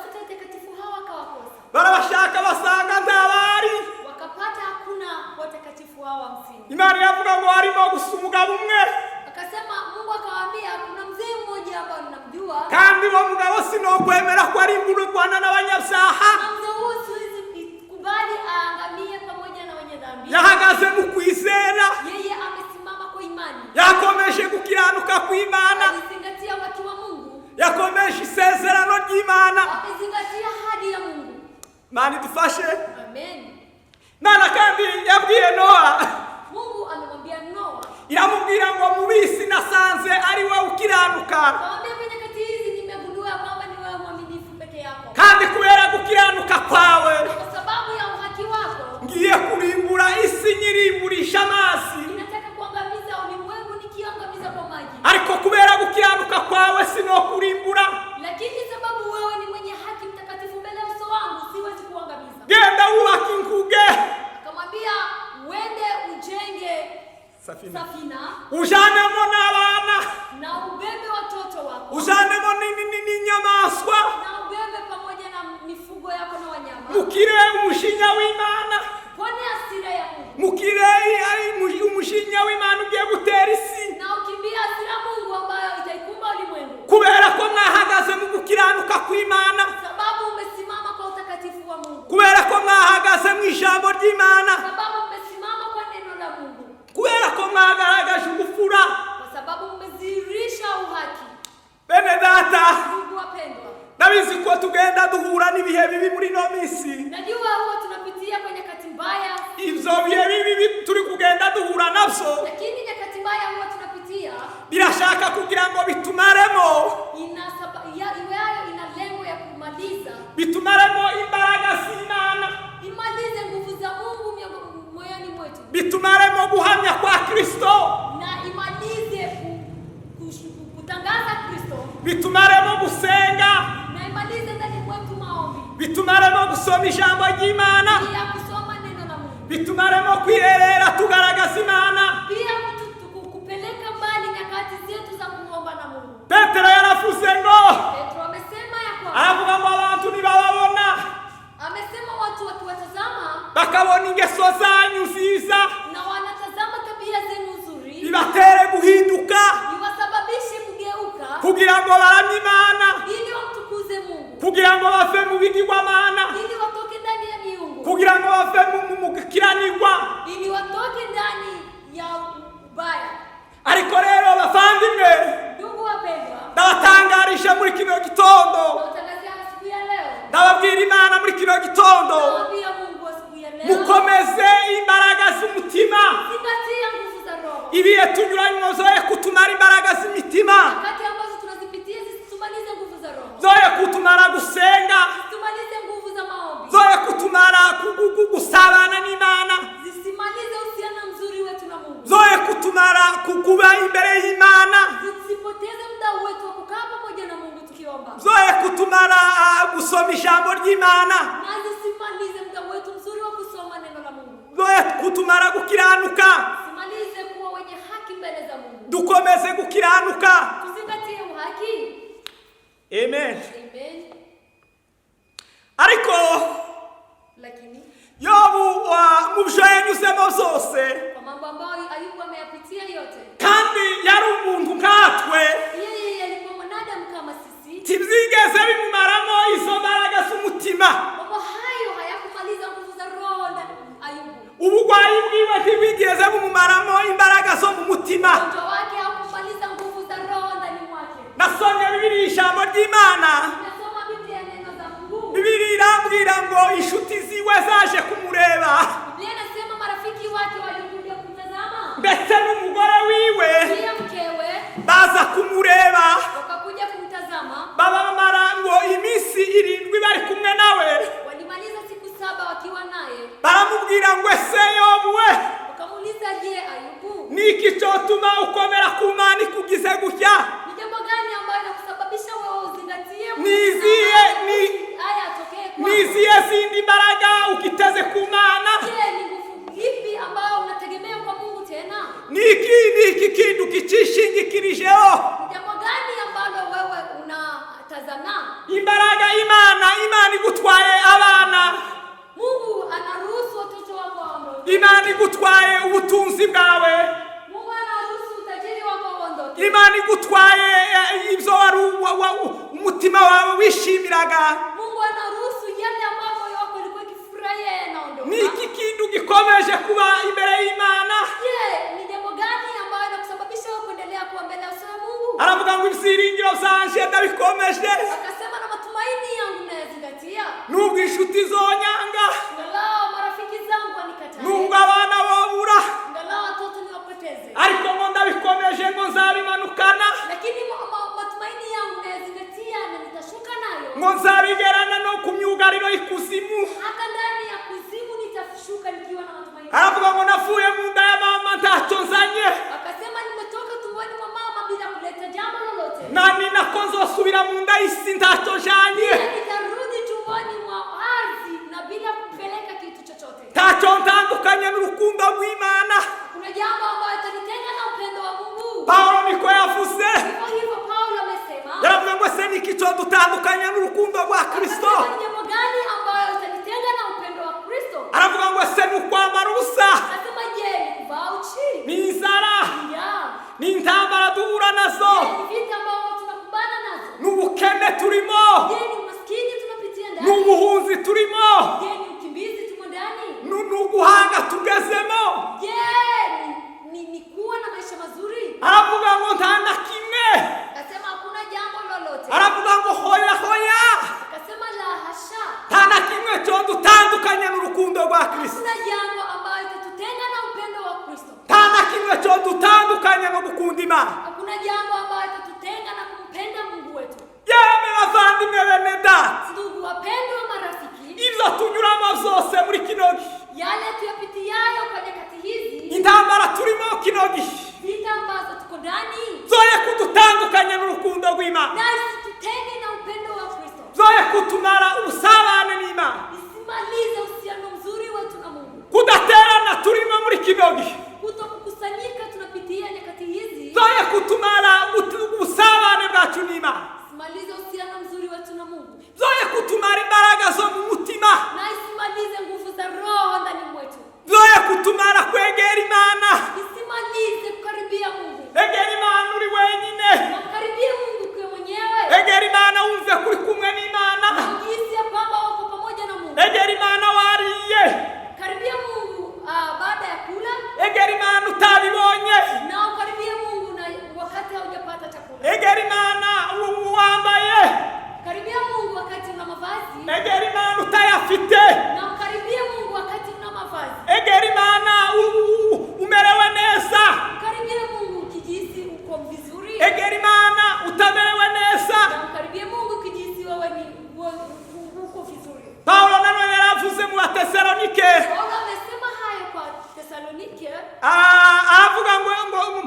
sinokwemera ko ari imburwana n'abanyabyaha. Kubali aangamie pamoja na wenye dhambi. Yahagaze mu kwizera. Yeye amesimama kwa imani. Yakomeje gukiranuka kw'Imana. Alizingatia watu wa Mungu. Yakomeje isezerano ry'Imana. Amezingatia ahadi ya Mungu. Mani dufashe. Amen. Mana kandi yabwiye Noa. Mungu amemwambia Noa. Iramubwira ngo mu bisi nasanze ari we ukiranuka. Akamwambia kwenye kati hizi nimegundua kwamba ni wewe mwaminifu peke yako. Kandi kubera gukiranuka kwawe. Kwa sababu ya uhaki wako. Ngiye kurimbura isi nyirimburisha amazi. Ninataka kuangamiza ulimwengu nikiangamiza kwa maji. Ariko kubera gukiranuka kwawe sinokurimbura. Lakini sababu wewe ni mwenye haki mtakatifu mbele ya uso wangu siwezi kuangamiza. Genda ubaka inkuge. Akamwambia uende ujenge safina. Ujanemo n'abana. Na ubebe watoto wako. Ujanemo n'inyamaswa. Na ubebe pamoja na mifugo yako na wanyama. Mukire umushinya w'Imana. Pone hasira ya Mungu. Mukire umushinya w'Imana ugiye gutera isi. Na ukimbia hasira Mungu ambayo itaikumba ulimwengu. Kubera ko mwahagaze mu gukiranuka kw'Imana. Sababu umesimama kwa utakatifu wa Mungu. Kubera ko mwahagaze mu ijambo ry'Imana. Sababu umesimama kwa neno la Mungu. Kubera ko mwagaragaje ubufura. Kwa sababu umedhihirisha uhaki. Bene data. Mungu wapendwa. Nabizi ko tugenda duhura n'ibihe bibi muri no misi. Najua huwa tunapitia kwenye nyakati mbaya. Ivyo bihe bibi turi kugenda duhura navyo. Lakini nyakati mbaya huwa tunapitia. Birashaka kugira ngo bitumaremo. Ina lengo ya kumaliza. Bitumaremo imbaraga z'Imana. Imalize nguvu za Mungu moyoni mwetu. Bitumaremo guhamya kwa Kristo. Na imalize kutangaza Kristo. Bitumaremo gusenga. Na imalize ndani mwetu maombi. Bitumaremo gusoma ijambo ry'Imana. Pia kusoma neno la Mungu. Bitumaremo kwirerera tugaragaza Imana. Pia kupeleka mbali nyakati zetu za kuomba na Mungu. Petero yaravuze ngo. Petro amesema ya kwamba. Aravuga ngo abantu nibababona. Amesema watu wakiwatazama. Bakabona ingeso zanyu nziza. Na wanatazama tabia zenu nzuri. Bibatere guhinduka. Ibasababishe kugeuka. Kugira ngo baramye Imana. Ili wamtukuze Mungu. Kugira ngo bave mu bigirwamana. Ili watoke ndani ya miungu. Kugira ngo bave mu gukiranirwa. Ili watoke ndani ya ubaya. Ariko rero bavandimwe. Ndugu wapendwa. Ndabatangarisha muri kino gitondo. Natangazia siku ya leo. Ndababwira Imana muri kino gitondo. Ndababwira Mungu siku ya leo. Mukomeze imbaraga z'umutima. Zingatia nguvu za roho. Ibihe tunyuranye zoye kutumara imbaraga z'imitima. Wakati ambazo tunazipitia zisitumalize nguvu za roho. Zoye kutumara gusenga. Tumalize nguvu za maombi. Zoye kutumara gusabana n'Imana. Zisimalize uhusiano mzuri wetu na Mungu. Zoye kutumara kukuba imbere y'Imana. Zisipoteze muda wetu wa kukaa pamoja na Mungu tukiomba. Zoye kutumara gusoma ijambo ry'Imana. Na zisimalize muda wetu mzuri wa kusoma neno la Mungu. Zoye kutumara gukiranuka. Simalize kuwa wenye haki mbele za Mungu. Dukomeze gukiranuka. Tuzingatie uhaki. Amen. Amen. Ariko lakini Yobu mu byo yanyuzemo zose kwa mambo ambayo Ayubu ameyapitia yote, kandi yari umuntu nkatwe, yeye alikuwa mwanadamu kama sisi, tibyigeze bimumaramo izo mbaraga z'umutima. Mambo hayo hayakumaliza nguvu za roho na Ayubu. Ubugwayi bwiwe ntibwigeze bumumaramo imbaraga zo mu mutima. Ugonjwa wake hakumaliza nguvu za roho ndani mwake. Nasomye Bibiliya ijambo ry'Imana. Nasoma Biblia neno za Mungu. Bibiliya irambwira ngo inshuti ziwe zaje kumureba. Biblia inasema marafiki wake walikuja kumtazama. Ndetse n'umugore wiwe Pia mkewe baza kumureba. Wakakuja kumtazama. Babamara ngo iminsi 7 bari kumwe nawe. Walimaliza siku 7 wakiwa naye. Baramubwira ngo ese Yobu we, wakamuuliza je, Ayubu, niki cyotuma ukomera ku Mana ikugize gutya? Ni jambo gani ambalo linakusababisha wewe uzingatie niziye zindi mbaraga ukiteze ku Mana? Je, ni nguvu ipi ambayo unategemea kwa Mungu tena? Niki kindu kicishingikirijeho? Ni jambo gani ambalo wewe unatazama? Imbaraga Imana igutwaye abana. Mungu anaruhusu watoto wako waondoke. Imana igutwaye ubutunzi bwawe. Mungu anaruhusu utajiri wako uondoke. Imana igutwaye ibyo wari umutima wawe wishimiraga. Mungu anaruhusu yale ambayo moyo wako ulikuwa ukifurahia yanaondoka. Ni iki kintu gikomeje kuba imbere y'Imana? Ni jambo gani ambayo inakusababisha wewe kuendelea kuwa mbele ya uso wa Mungu? Aravuga ngo ibyiringiro byanje ndabikomeje. Akasema na matumaini yangu nayazingatia. Nubwo inshuti zonyanga, ngalao marafiki zangu wanikatae, nubwo abana babura, ngalao watoto niwapoteze, ariko ngo ndabikomeje ngo nzabimanukana, lakini matumaini yangu nayazingatia na nitashuka nayo, ngo nzabigerana no ku myugariro y'ikuzimu. hata ndani ya kuzimu nitashuka nikiwa na matumaini. Aravuga ngo navuye mu nda ya mama ntacyo nzanye. Akasema nimetoka tumboni mwa mama bila kuleta jambo lolote, nani nako nzosubira mu nda y'isi ntacyo njanye. nitarudi tumboni mwa ardhi na bila kupeleka kitu chochote. Ntacyo ntandukanye n'urukundo rw'Imana. Kuna jambo ambalo litanitenga na upendo wa Mungu. Paulo niko yavuze. Hivyo Paulo amesema, yaravuze ngo se ni kicho dutandukanye n'urukundo rwa Kristo. Ni jambo gani ambalo litanitenga na upendo wa Kristo? Aravuga ngo se ni ukwambara ubusa. Anasema je, ni kuvaa uchi? Ni inzara. Ni intambara duhura nazo. Ni vita ambavyo tunakumbana nazo. Ni ubukene turimo. Je, ni umaskini tunapitia ndani? Ni ubuhunzi turimo. Je, ni ukimbizi tumo ndani? Ni uguhanga tugezemo. Je, ni kuwa na maisha mazuri? Aravuga ngo nta na kimwe. Akasema hakuna jambo lolote. Aravuga ngo hoya hoya. Akasema la hasha. Nta na kimwe cyo dutandukanye n'urukundo rwa Kristo. Hakuna jambo ambalo litatutenga na upendo wa Kristo. Nta na kimwe cyo dutandukanye no gukunda Imana. Hakuna jambo ambalo litatutenga na kumpenda Mungu wetu. Yemwe bavandimwe bene data, Ndugu wapendwa, marafiki, ibyo tunyuramo byose muri kino gihe, yale tuyapitiayo kwa nyakati hizi, intambara turimo kino gihe, vita ambazo tuko ndani, zoye kudutandukanya n'urukundo rw'Imana, na isitutenge na upendo wa Kristo, zoye kutumara ubusabane n'Imana, isimalize uhusiano mzuri wetu na Mungu, kudaterana turimo muri kino gihe, kutokukusanyika tunapitia nyakati hizi, zoye kutumara ubusabane bwacu n'Imana, isimalize uhusiano mzuri wetu na Mungu, zoye kutumara imbaraga zo mu mutima, na isimalize nguvu za roho ndani mwetu, zoye kutumara kwegera Imana, isimalize kukaribia Mungu. egera Imana uri wenyine, Karibia Mungu kwa mwenyewe, egera Imana wumve kuri kumwe n'Imana, jinsi ya kwamba wako pamoja na Mungu. egera Imana wariye, Karibia Mungu baada ya kula, egera Imana utabibonye, na ukaribia Mungu na wakati haujapata chakula. egera Imana wambaye, Karibia Mungu wakati una mavazi, egera Imana utayafite, na ukaribia Mungu wakati una mavazi. egera Imana umerewe neza, Karibia Mungu ukijisi uko vizuri, egera Imana utamerewe neza. na ukaribia Mungu ukijisi wewe ni uko vizuri. Paulo nanone yaravuze mu Batesalonike, Paulo amesema hayo kwa Tesalonike, aravuga ngo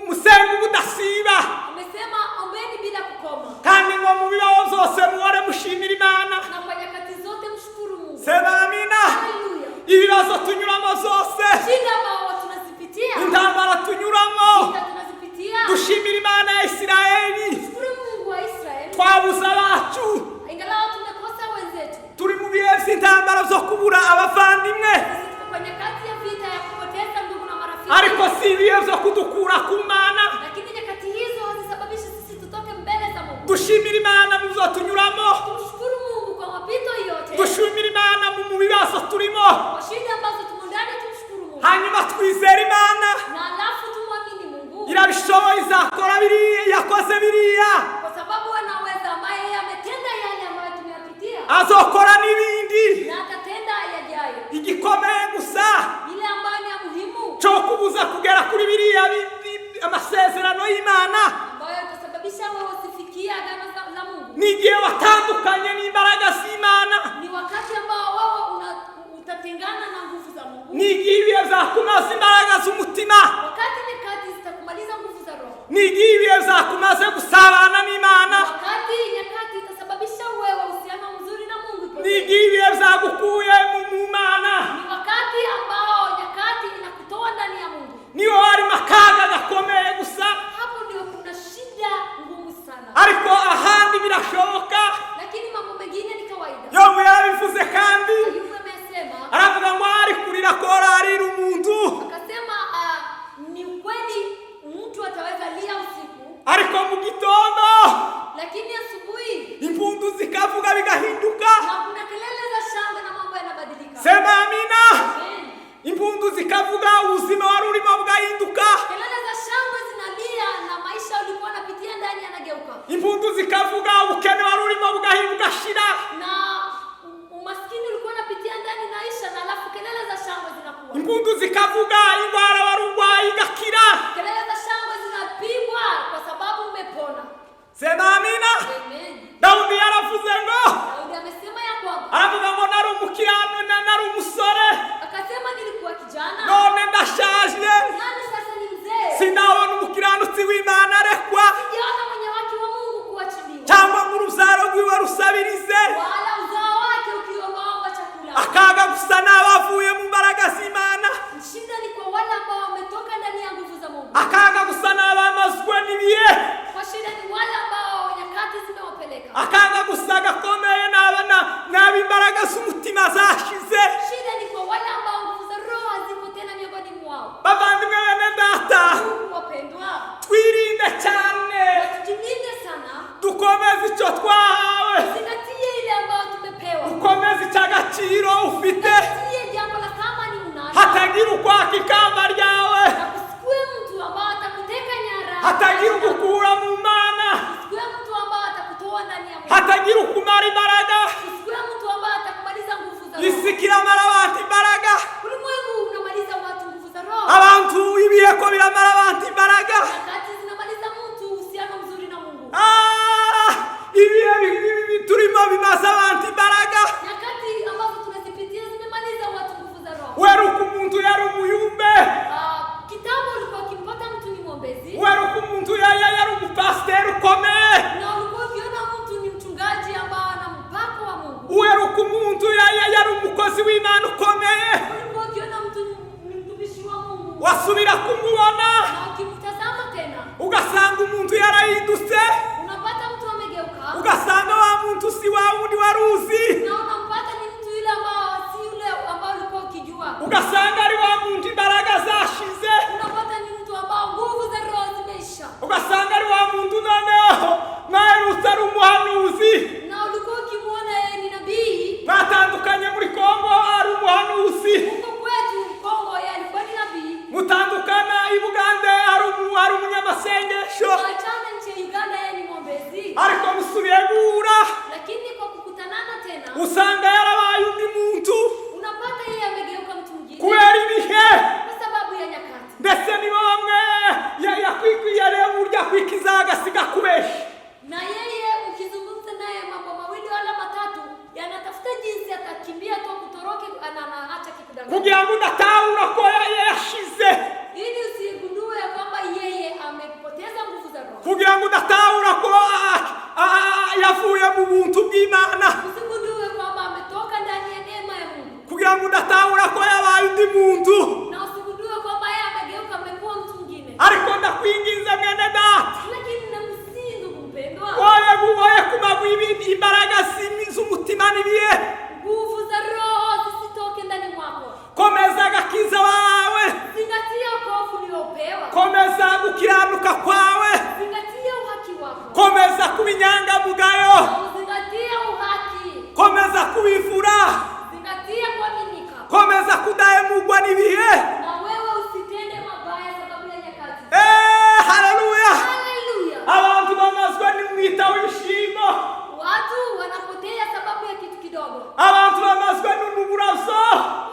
musenge ubudasiba, amesema ombeni bila kukoma, kandi ngo mu bibazo byose muhore mushimira Imana. na kwa nyakati zote mshukuru Mungu. Sema amina. Haleluya. Ibibazo tunyuramo byose, Shida ambao tunazipitia, intambara tunyuramo, shida tunazipitia, dushimira Imana ya Isirayeli. shukuru Mungu wa Israeli. Twabuze abacu, Ingawa tumekosa wenzetu, turi mu bihe by'intambara byo kubura abavandimwe, sisi tuko kwa nyakati ya vita ya kupoteza ndugu na marafiki, ariko si ibihe byo kudukura ku Mana. lakini nyakati hizo hazisababishi sisi tutoke mbele za Mungu. Dushimira Imana mu byo tunyuramo, Tumshukuru Mungu kwa mapito yote, dushimira Imana mu bibazo turimo, kwa shida ambazo tumo ndani. Tumshukuru Mungu, hanyuma twizera Imana na alafu tumwamini Mungu, irabishoboye, izakora biriya, yakoze biriya, kwa sababu anaweza, ambaye yeye ametenda yale ambayo tumeyapitia, azokora n'ibindi. na atatenda yajayo, Igikomeye gusa ile ambayo ni ya muhimu, cyo kubuza kugera kuri biriya amasezerano y'Imana ambayo itasababisha wewe usifikie agano la Mungu, ni igihe watandukanye n'imbaraga z'Imana, ni wakati ambao wewe utatengana na nguvu za Mungu, ni igihe ibihe byakumaza imbaraga z'umutima, wakati nyakati zitakumaliza nguvu za roho, ni igihe ibihe byakumaze gusabana n'Imana, wakati nyakati itasababisha wewe uhusiano mzuri na Mungu, ni igihe ibihe byagukuye mu Mana, ni wakati ambao nyakati inakutoa ndani ya Mungu. niho hari makaga gakomeye gusa, Hapo ndio kuna shida ngumu sana, ariko ahandi birashoboka. lakini mambo mengine ni kawaida. Yobu yarabivuze kandi Ayubu amesema, aravuga ngo ari kurira korarira umuntu, akasema ni ukweli mtu ataweza lia usiku, impundu zikavuga, indwara warurwaye igakira. Kelele za shangwe zinapigwa kwa sababu umepona. Sema amina. Amen. Daudi yaravuze ngo, Daudi amesema ya kwamba, aravuga ngo nari umukirano nari umusore, akasema nilikuwa kijana, none ndashaje, nani sasa ni mzee. sinabona umukiranutsi w'Imana arekwa, Sijaona mwenye wake wa Mungu kuachiliwa, cyangwa mu ruzaro rwiwe rusabirize, wala uzao wake ukiombaomba chakula. akaga gusa n'abavuye mu mbaraga z'Imana, Shida ni kwa wale ambao wametoka ndani ya nguvu za Mungu. akaga gusa n'abamazwe n'ibihe, Kwa shida ni wale ambao nyakati zimewapeleka. akaga gusa gakomeye n'ab'imbaraga z'umutima zashize. Shida ni kwa wale ambao nguvu za roho haziko tena miongoni mwao. Bavandimwe bene data, Mungu wapendwa, twirinde cyane, tujilinde sana, dukomeze icyo twahawe, zingatie ile ambayo tumepewa, dukomeze icy'agaciro ufite, zingatie jambo la thamani unalo, hatagira ukwaka ikamba ryawe, na kusikue mtu ambao atakuteka nyara, hatagira ugukura mu Mana, kusikue mtu ambao atakutoa ndani ya Mungu, hatagira ukumara imbaraga, kusikue mtu ambao atakumaliza nguvu za roho. isikira abantu imbaraga, Ulimwengu unamaliza watu nguvu za roho, abantu ibiyeko biramara abantu imbaraga. nyakati zinamaliza mtu uhusiano mzuri na Mungu, Ibihe turimo bimaze abantu imbaraga. nyakati ambazo tunazipitia zimemaliza watu nguvu za roho. Weruka umuntu yari umuyumbe, Kitambo ulikuwa ukimpata mtu ni mwombezi, weruka umuntu yari umupasiteri ukomeye, na ulikuwa ukiona mtu ni mchungaji ambao ana mpako wa Mungu, weruka umuntu yari umukozi w'Imana ukomeye, ulikuwa ukiona mtu ni mtumishi wa Mungu, wasubira kumubona na ukimtazama tena ugasanga umuntu yarahindutse, unapata mtu amegeuka, ugasanga wa muntu si wa wundi wari uzi, na unampata ni mtu yule ambao si yule ambao ulikuwa ukijua, ugasanga ari wa muntu imbaraga zashize, unapata ni mtu ambao nguvu za roho zimeisha, ugasanga ari wa muntu noneho mwaherutse ari umuhanuzi, na ulikuwa ukimuona yeye ni nabii. mwatandukanye muri Kongo ari umuhanuzi, Huko kwetu Kongo yeye alikuwa ni nabii, mutandukana i Bugande ari umunyamasengesho, achana nchi ya Uganda yeye ni mwombezi, ariko musubiye guhura lakini kwa kukutanana tena usanga yarabaye undi muntu unapata yeye amegeuka mtu mwingine kubera ibihe, kwa sababu ya nyakati. ndetse nibo bamwe yakwikwiye rero burya kwikiza agasiga kubesha, Na yeye ukizungumza naye mambo mawili wala matatu yanatafuta jinsi atakimbia tu kutoroke, anaacha kikudanganya, kugira ngo udatahura ko yashize, ili usigundue ya kwamba yeye amepoteza nguvu za roho, kugira ngo udatahura ko yavuye mu buntu bw'Imana, usigundue kwamba ametoka ndani ya neema ya Mungu, kugira ngo udatahura ko yabaye undi muntu. na usigundue kwamba yeye amegeuka amekuwa mtu mwingine. Ariko ndakwinginze mwene data, Lakini nakusihi ndugu mpendwa, woye kumagwa imbaraga z'umutima n'ibihe, nguvu za roho zisitoke ndani mwako. komeza agakiza wawe, Zingatia wokovu uliopewa, komeza gukiranuka kwawe, zingatia uhaki wako, komeza kuba inyangamugayo, na uzingatie uhaki, komeza kubivura, zingatia kuaminika, komeza kudahemurwa n'ibihe. na wewe usitende mabaya sababu ya nyakati. Haleluya! Haleluya! Abantu bamazwe n'umwita w'ibishimo, Watu wanapotea sababu ya kitu kidogo, abantu bamazwe n'uburazo,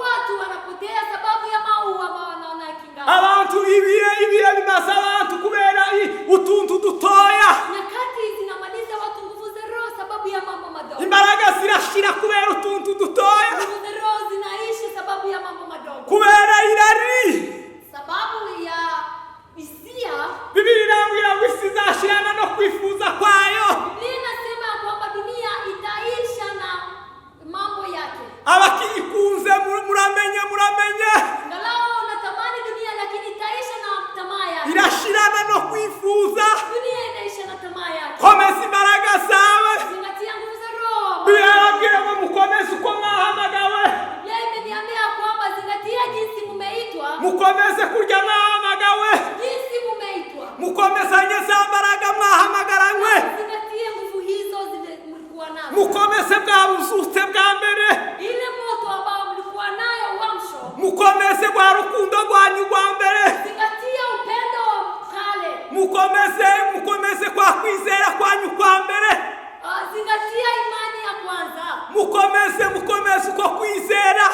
watu wanapotea sababu ya maua ambao wanaona yakingana, abantu ibihe bimaze abantu kubera utuntu dutoya, nyakati zinamaliza watu nguvu za roho sababu ya mambo madogo, imbaraga zirashira kubera utuntu dutoya, nguvu za roho zinaishi sababu ya mambo madogo, kubera irari. sababu ya hisia. Biblia inambwira ngo isi izashirana no kwifuza kwayo, Biblia inasema ya kwamba dunia itaisha na mambo yake. abakiyikunze muramenye, Angalau unatamani dunia, lakini itaisha na tamaa yake. irashirana no kwifuza. Dunia inaisha na tamaa yake. Komeza imbaraga zawe, Zingatia nguvu za roho. Biblia inambwira ngo mukomeze uko mwahamagawe, Biblia imeniambia kwamba zingatia jinsi mumeitwa, mukomeze kurya mwahamagawe, jinsi mumeitwa. mukomezanye za mbaraga mwahamagaranwe, Zingatia nguvu hizo zile mlikuwa nazo. mukomeze bwa buzutse bwa mbere, Ile moto ambao mlikuwa nayo uamsho. mukomeze rwa rukundo rwanyu rwa mbere, Zingatia upendo wa kale. mukomeze kwa kwizera kwanyu kwa mbere, Zingatia imani ya kwanza. mukomeze uko kwizera,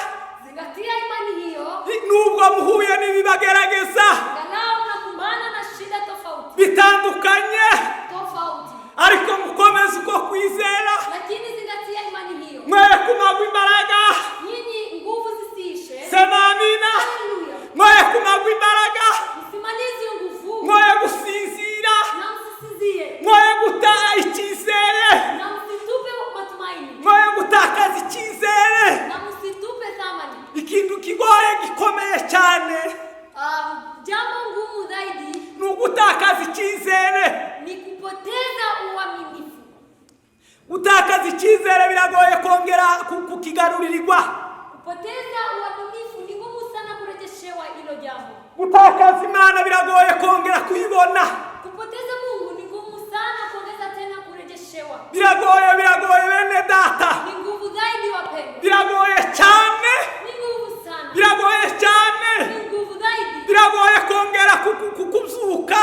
zingatia imani hiyo. Nubwo muhuye n'ibibagerageza Angalau mnakumbana na shida tofauti. Bitandukanye. Tofauti. Ariko mukomeze uko kwizera. Lakini zingatia imani hiyo. Mwe kumagwa imbaraga. Nyinyi nguvu zisiishe. Sema amina. Haleluya. Mwe kumagwa imbaraga. Msimalize nguvu. Mwe gusinzira. Na msisizie. Mwe gutaha icyizere. Na msitupe matumaini. Mwe gutakaza icyizere. Na msitupe thamani. Ikintu kigoye gikomeye cyane. Jambo ngumu zaidi ni ugutakaza icyizere. Ni kupoteza uaminifu. Gutakaza icyizere biragoye kongera kukigarurirwa. Kupoteza uaminifu ni ngumu sana kurejeshewa hilo jambo. Gutakaza Imana biragoye kongera kuyibona. Kupoteza Mungu ni ngumu sana kuongeza tena kurejeshewa. Biragoye bene data. Ni nguvu zaidi wapendwa. Biragoye cyane. Ni nguvu sana. Biragoye cyane. Ni nguvu zaidi. Biragoye kongera kukuzuka.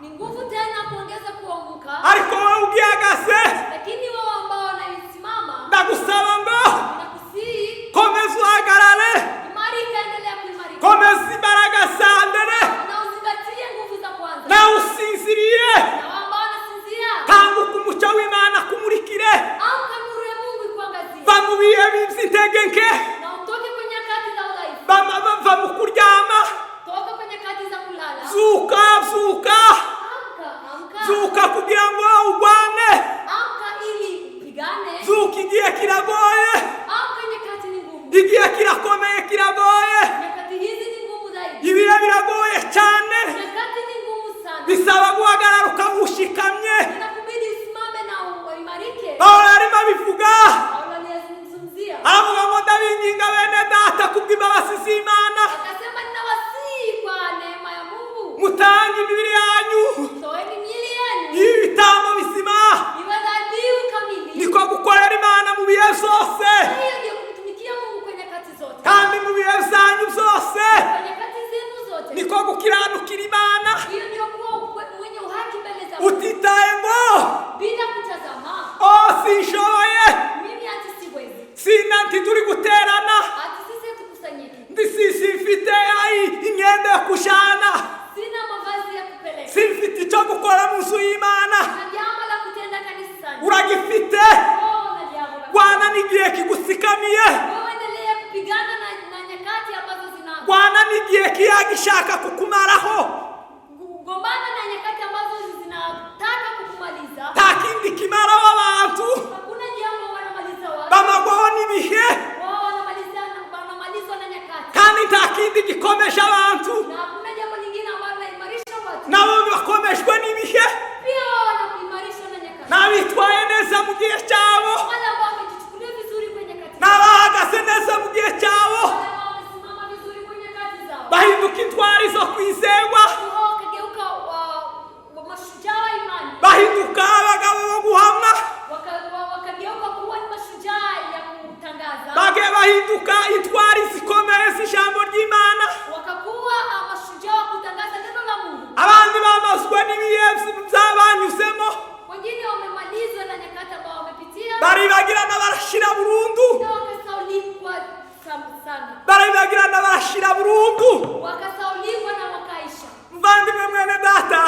Ni nguvu tena kuongeza kuamka. Ariko wowe ugihagaze. Lakini wao ambao wanasimama. Ndagusaba ngo nakusihi komeza uhagarare. Imarika, endelea kuimarika. Komeza imbaraga zandere. Na uzingatie nguvu za kwanza. Na usinziriye. Na ambao wanasinzia. Kanguka umucyo w'Imana kumurikire. Amka, nuru ya Mungu ikuangazie. Va mu bihe by'intege nke. Na utoke kwenye nyakati za udhaifu. Va mu kuryama. Toka kwenye nyakati za kulala. Zuka. Amka. Zuka kugira ngo ugwane. Amka ili upigane. Zuka igihe kiragoye. Amka, nyakati ni ngumu. Igihe kirakomeye kiragoye. Nyakati hizi ni ngumu zaidi. Ibihe biragoye cyane. Nyakati ni ngumu sana. Bisaba guhagarara ukawushikamye. Inakubidi usimame na uimarike. Pawulo arimo abivuga. Paulo aliyezungumzia. Aravuga ngo ndabinginga bene data kubw'imbabazi z'Imana. Akasema ninawasihi kwa neema ya Mungu. Mutange imibiri yanyu. Toeni miili yenu. Ibitambo bizima. Iwe dhabihu kamili. Niko gukorera Imana mu bihe byose. Hiyo ndio kumtumikia Mungu kwenye nyakati zote. Kandi mu bihe byanyu byose. Kwenye nyakati zenu zote. Niko gukiranukira Imana. Hiyo ndio kuwa mwenye uhaki mbele za Mungu. Utitaye ngo Bila kutazama. sinshoboye. Mimi ati siwezi. Sina ntituri guterana. Ati sisi tukusanyike. Simfite imyenda yo kushana. Sina mavazi ya kupeleka. Simfite icyo gukora mu nzu y'Imana. Na jambo la kutenda kanisani. Uragifite. Na jambo la Bwana n'igihe kigusikamiye. wewe endelea kupigana na nyakati ambazo zina. Bwana n'igihe kiyagishaka kukumaraho. Gombana na nyakati ambazo zinataka kukumaliza. Nta kindi kimaraho abantu. Hakuna jambo wanamaliza wao. Bamagwaho n'ibihe. Wao wanamalizwa na nyakati. Kandi nta kindi gikomeje abantu. Na hakuna jambo lingine ambalo linaimarisha watu. Nabo bakomejwe n'ibihe. Pia wao wanakuimarisha na nyakati. N'abitwaye neza mu gihe cyabo. Wale ambao wamejichukulia vizuri kwenye nyakati. N'abahagaze neza mu gihe cyabo. Wale ambao wamesimama vizuri kwenye nyakati zao. Bahinduka intwari zo kwizerwa. Wao wakageuka mashujaa wa imani. Bahinduka abagabo bo guhamwa. Wakageuka kuwa ni mashujaa ya kutangaza. Bahinduka intwari zikomeye z'ijambo ry'Imana. Wakakuwa mashujaa wa kutangaza neno la Mungu. Abandi bamazwe n'ibihe by'abanyuzemo. Wengine wamemalizwa na nyakati ambao wamepitia. Baribagirana barashira burundu. Na wakasauliwa sana. Baribagirana barashira burundu. Wakasauliwa na wakaisha. Mvandimwe mwene data.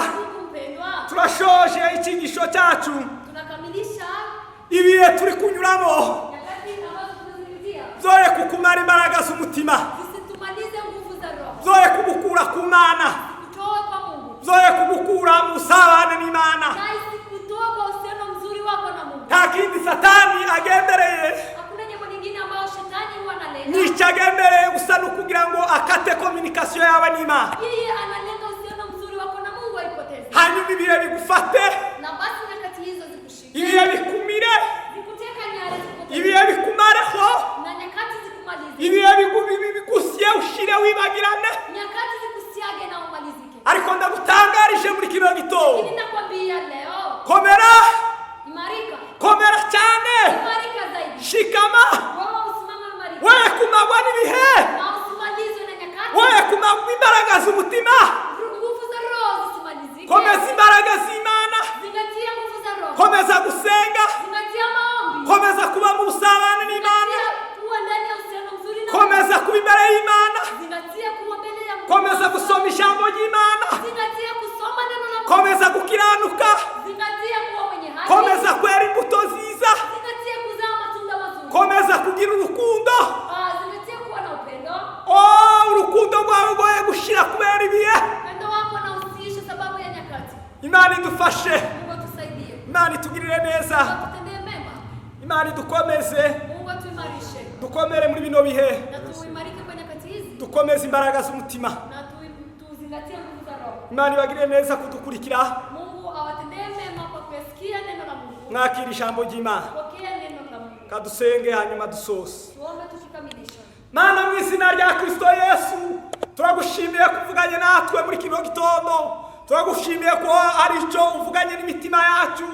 Mpendwa. Turashoje icyigisho cyacu. Tunakamilisha ibihe turi kunyuramo. nyakati ambazo tunazipitia. Zoye kukumara imbaraga z'umutima. Zisitumalize nguvu za roho. Zoye kugukura ku Mana. Kutoa kwa Mungu. Zoye kugukura mu busabane n'Imana. Na isikutoa kwa uhusiano mzuri wako na Mungu. Nta kindi Satani agendereye. Hakuna jambo lingine ambalo shetani huwa analenga. Nicyo agendereye gusa no kugira ngo akate communication yawe n'Imana. Yeye analenga uhusiano mzuri wako na Mungu aipoteze. Hanyuma ibihe bigufate. Na basi nyakati hizo zikushike. Ibihe bikumire. Zikuteka nyara zikupoteze. Ibihe bikumareho. Na nyakati zikumalize. Ibihe bigusye ushire wibagirane. Nyakati zikusiage na umalizike. Ariko ndagutangarije muri kino gitondo. Lakini nakwambia leo. Komera. Imarika. Komera cyane. Imarika zaidi. Shikama. Wewe usimame imarika. Wewe kumagwa n'ibihe. Na usimalizwe na nyakati. Wewe kumagwa imbaraga z'umutima. Nguvu za roho zisimalizike. Komeza imbaraga z'Imana. Zingatia nguvu za roho. Komeza gusenga. Zingatia maombi. Komeza kuba mu busabane n'Imana. Kuwa ndani ya uhusiano mzuri na Komeza kuba kugira urukundo. Zingatia kuwa na upendo. Urukundo rwawe rwoye gushira kubera ibihe. Upendo wako na usiishe sababu ya nyakati. Imana idufashe. Mungu atusaidie. Imana itugirire neza. Atutendee mema. Imana idukomeze. Mungu atuimarishe. Dukomere muri bino bihe. Na tuimarike kwa nyakati hizi. Dukomeze imbaraga z'umutima. Na tuzingatie nguvu za Roho. Imana ibagirire neza kudukurikira. Mungu awatendee mema kwa kusikia neno la Mungu. Mwakira ijambo ry'Imana. Pokea neno la Mungu. Kadusenge hanyuma dusose. Tuombe tukikamilisha. Mana mu izina rya Kristo Yesu, turagushimiye kuvuganye natwe muri kino gitondo. Turagushimiye ko ari cyo uvuganye n'imitima yacu.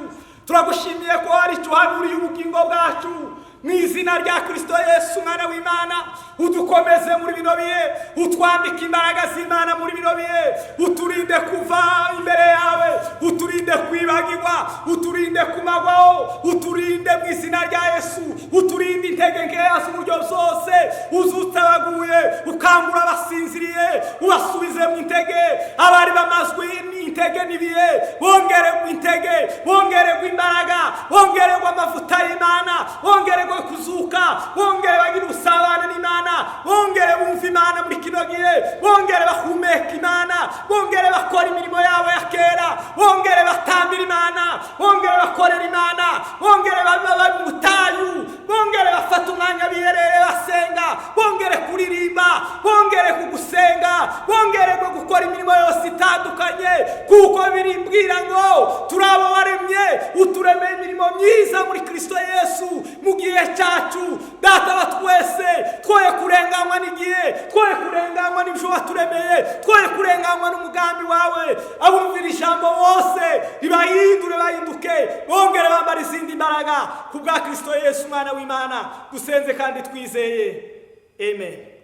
Turagushimiye ko ari cyo hanuriye ubugingo bwacu. Mu izina rya Kristo Yesu mwana w'Imana, udukomeze muri bino bihe, utwambike imbaraga z'Imana muri bino bihe, uturinde kuva imbere yawe, uturinde kwibagirwa, uturinde kumagwaho, uturinde mu izina rya Yesu, uturinde intege nkeya z'uburyo zose, uzutabaguye ukangura abasinziriye, ubasubize mu intege, abari bamazwe n'intege n'ibihe, bongere mu intege, bongere imbaraga, bongere amavuta y'Imana, bongere kuzuka, bongere bagira usabana n'Imana, bongere bumva Imana muri kino gihe, bongere bahumeka Imana, bongere bakora imirimo yabo ya kera, bongere batambira Imana, bongere bakorera Imana, bongere baba mu butayu, bongere bafata umwanya biherere basenga, bongere kuririmba, bongere kugusenga, bongere gukora imirimo yose itandukanye, kuko birimbwira ngo turabo waremye, uturemeye imirimo myiza muri Kristo Yesu. Mu gihe cyacu data wa twese twoye kurenganywa n'igihe, twoye kurenganywa n'ibyo waturemeye, twoye kurenganywa n'umugambi wawe. Abumvira ijambo bose ribahindure bahinduke, bongere bambara izindi mbaraga ku bwa Kristo Yesu mwana w'Imana. Dusenze kandi twizeye. Amen.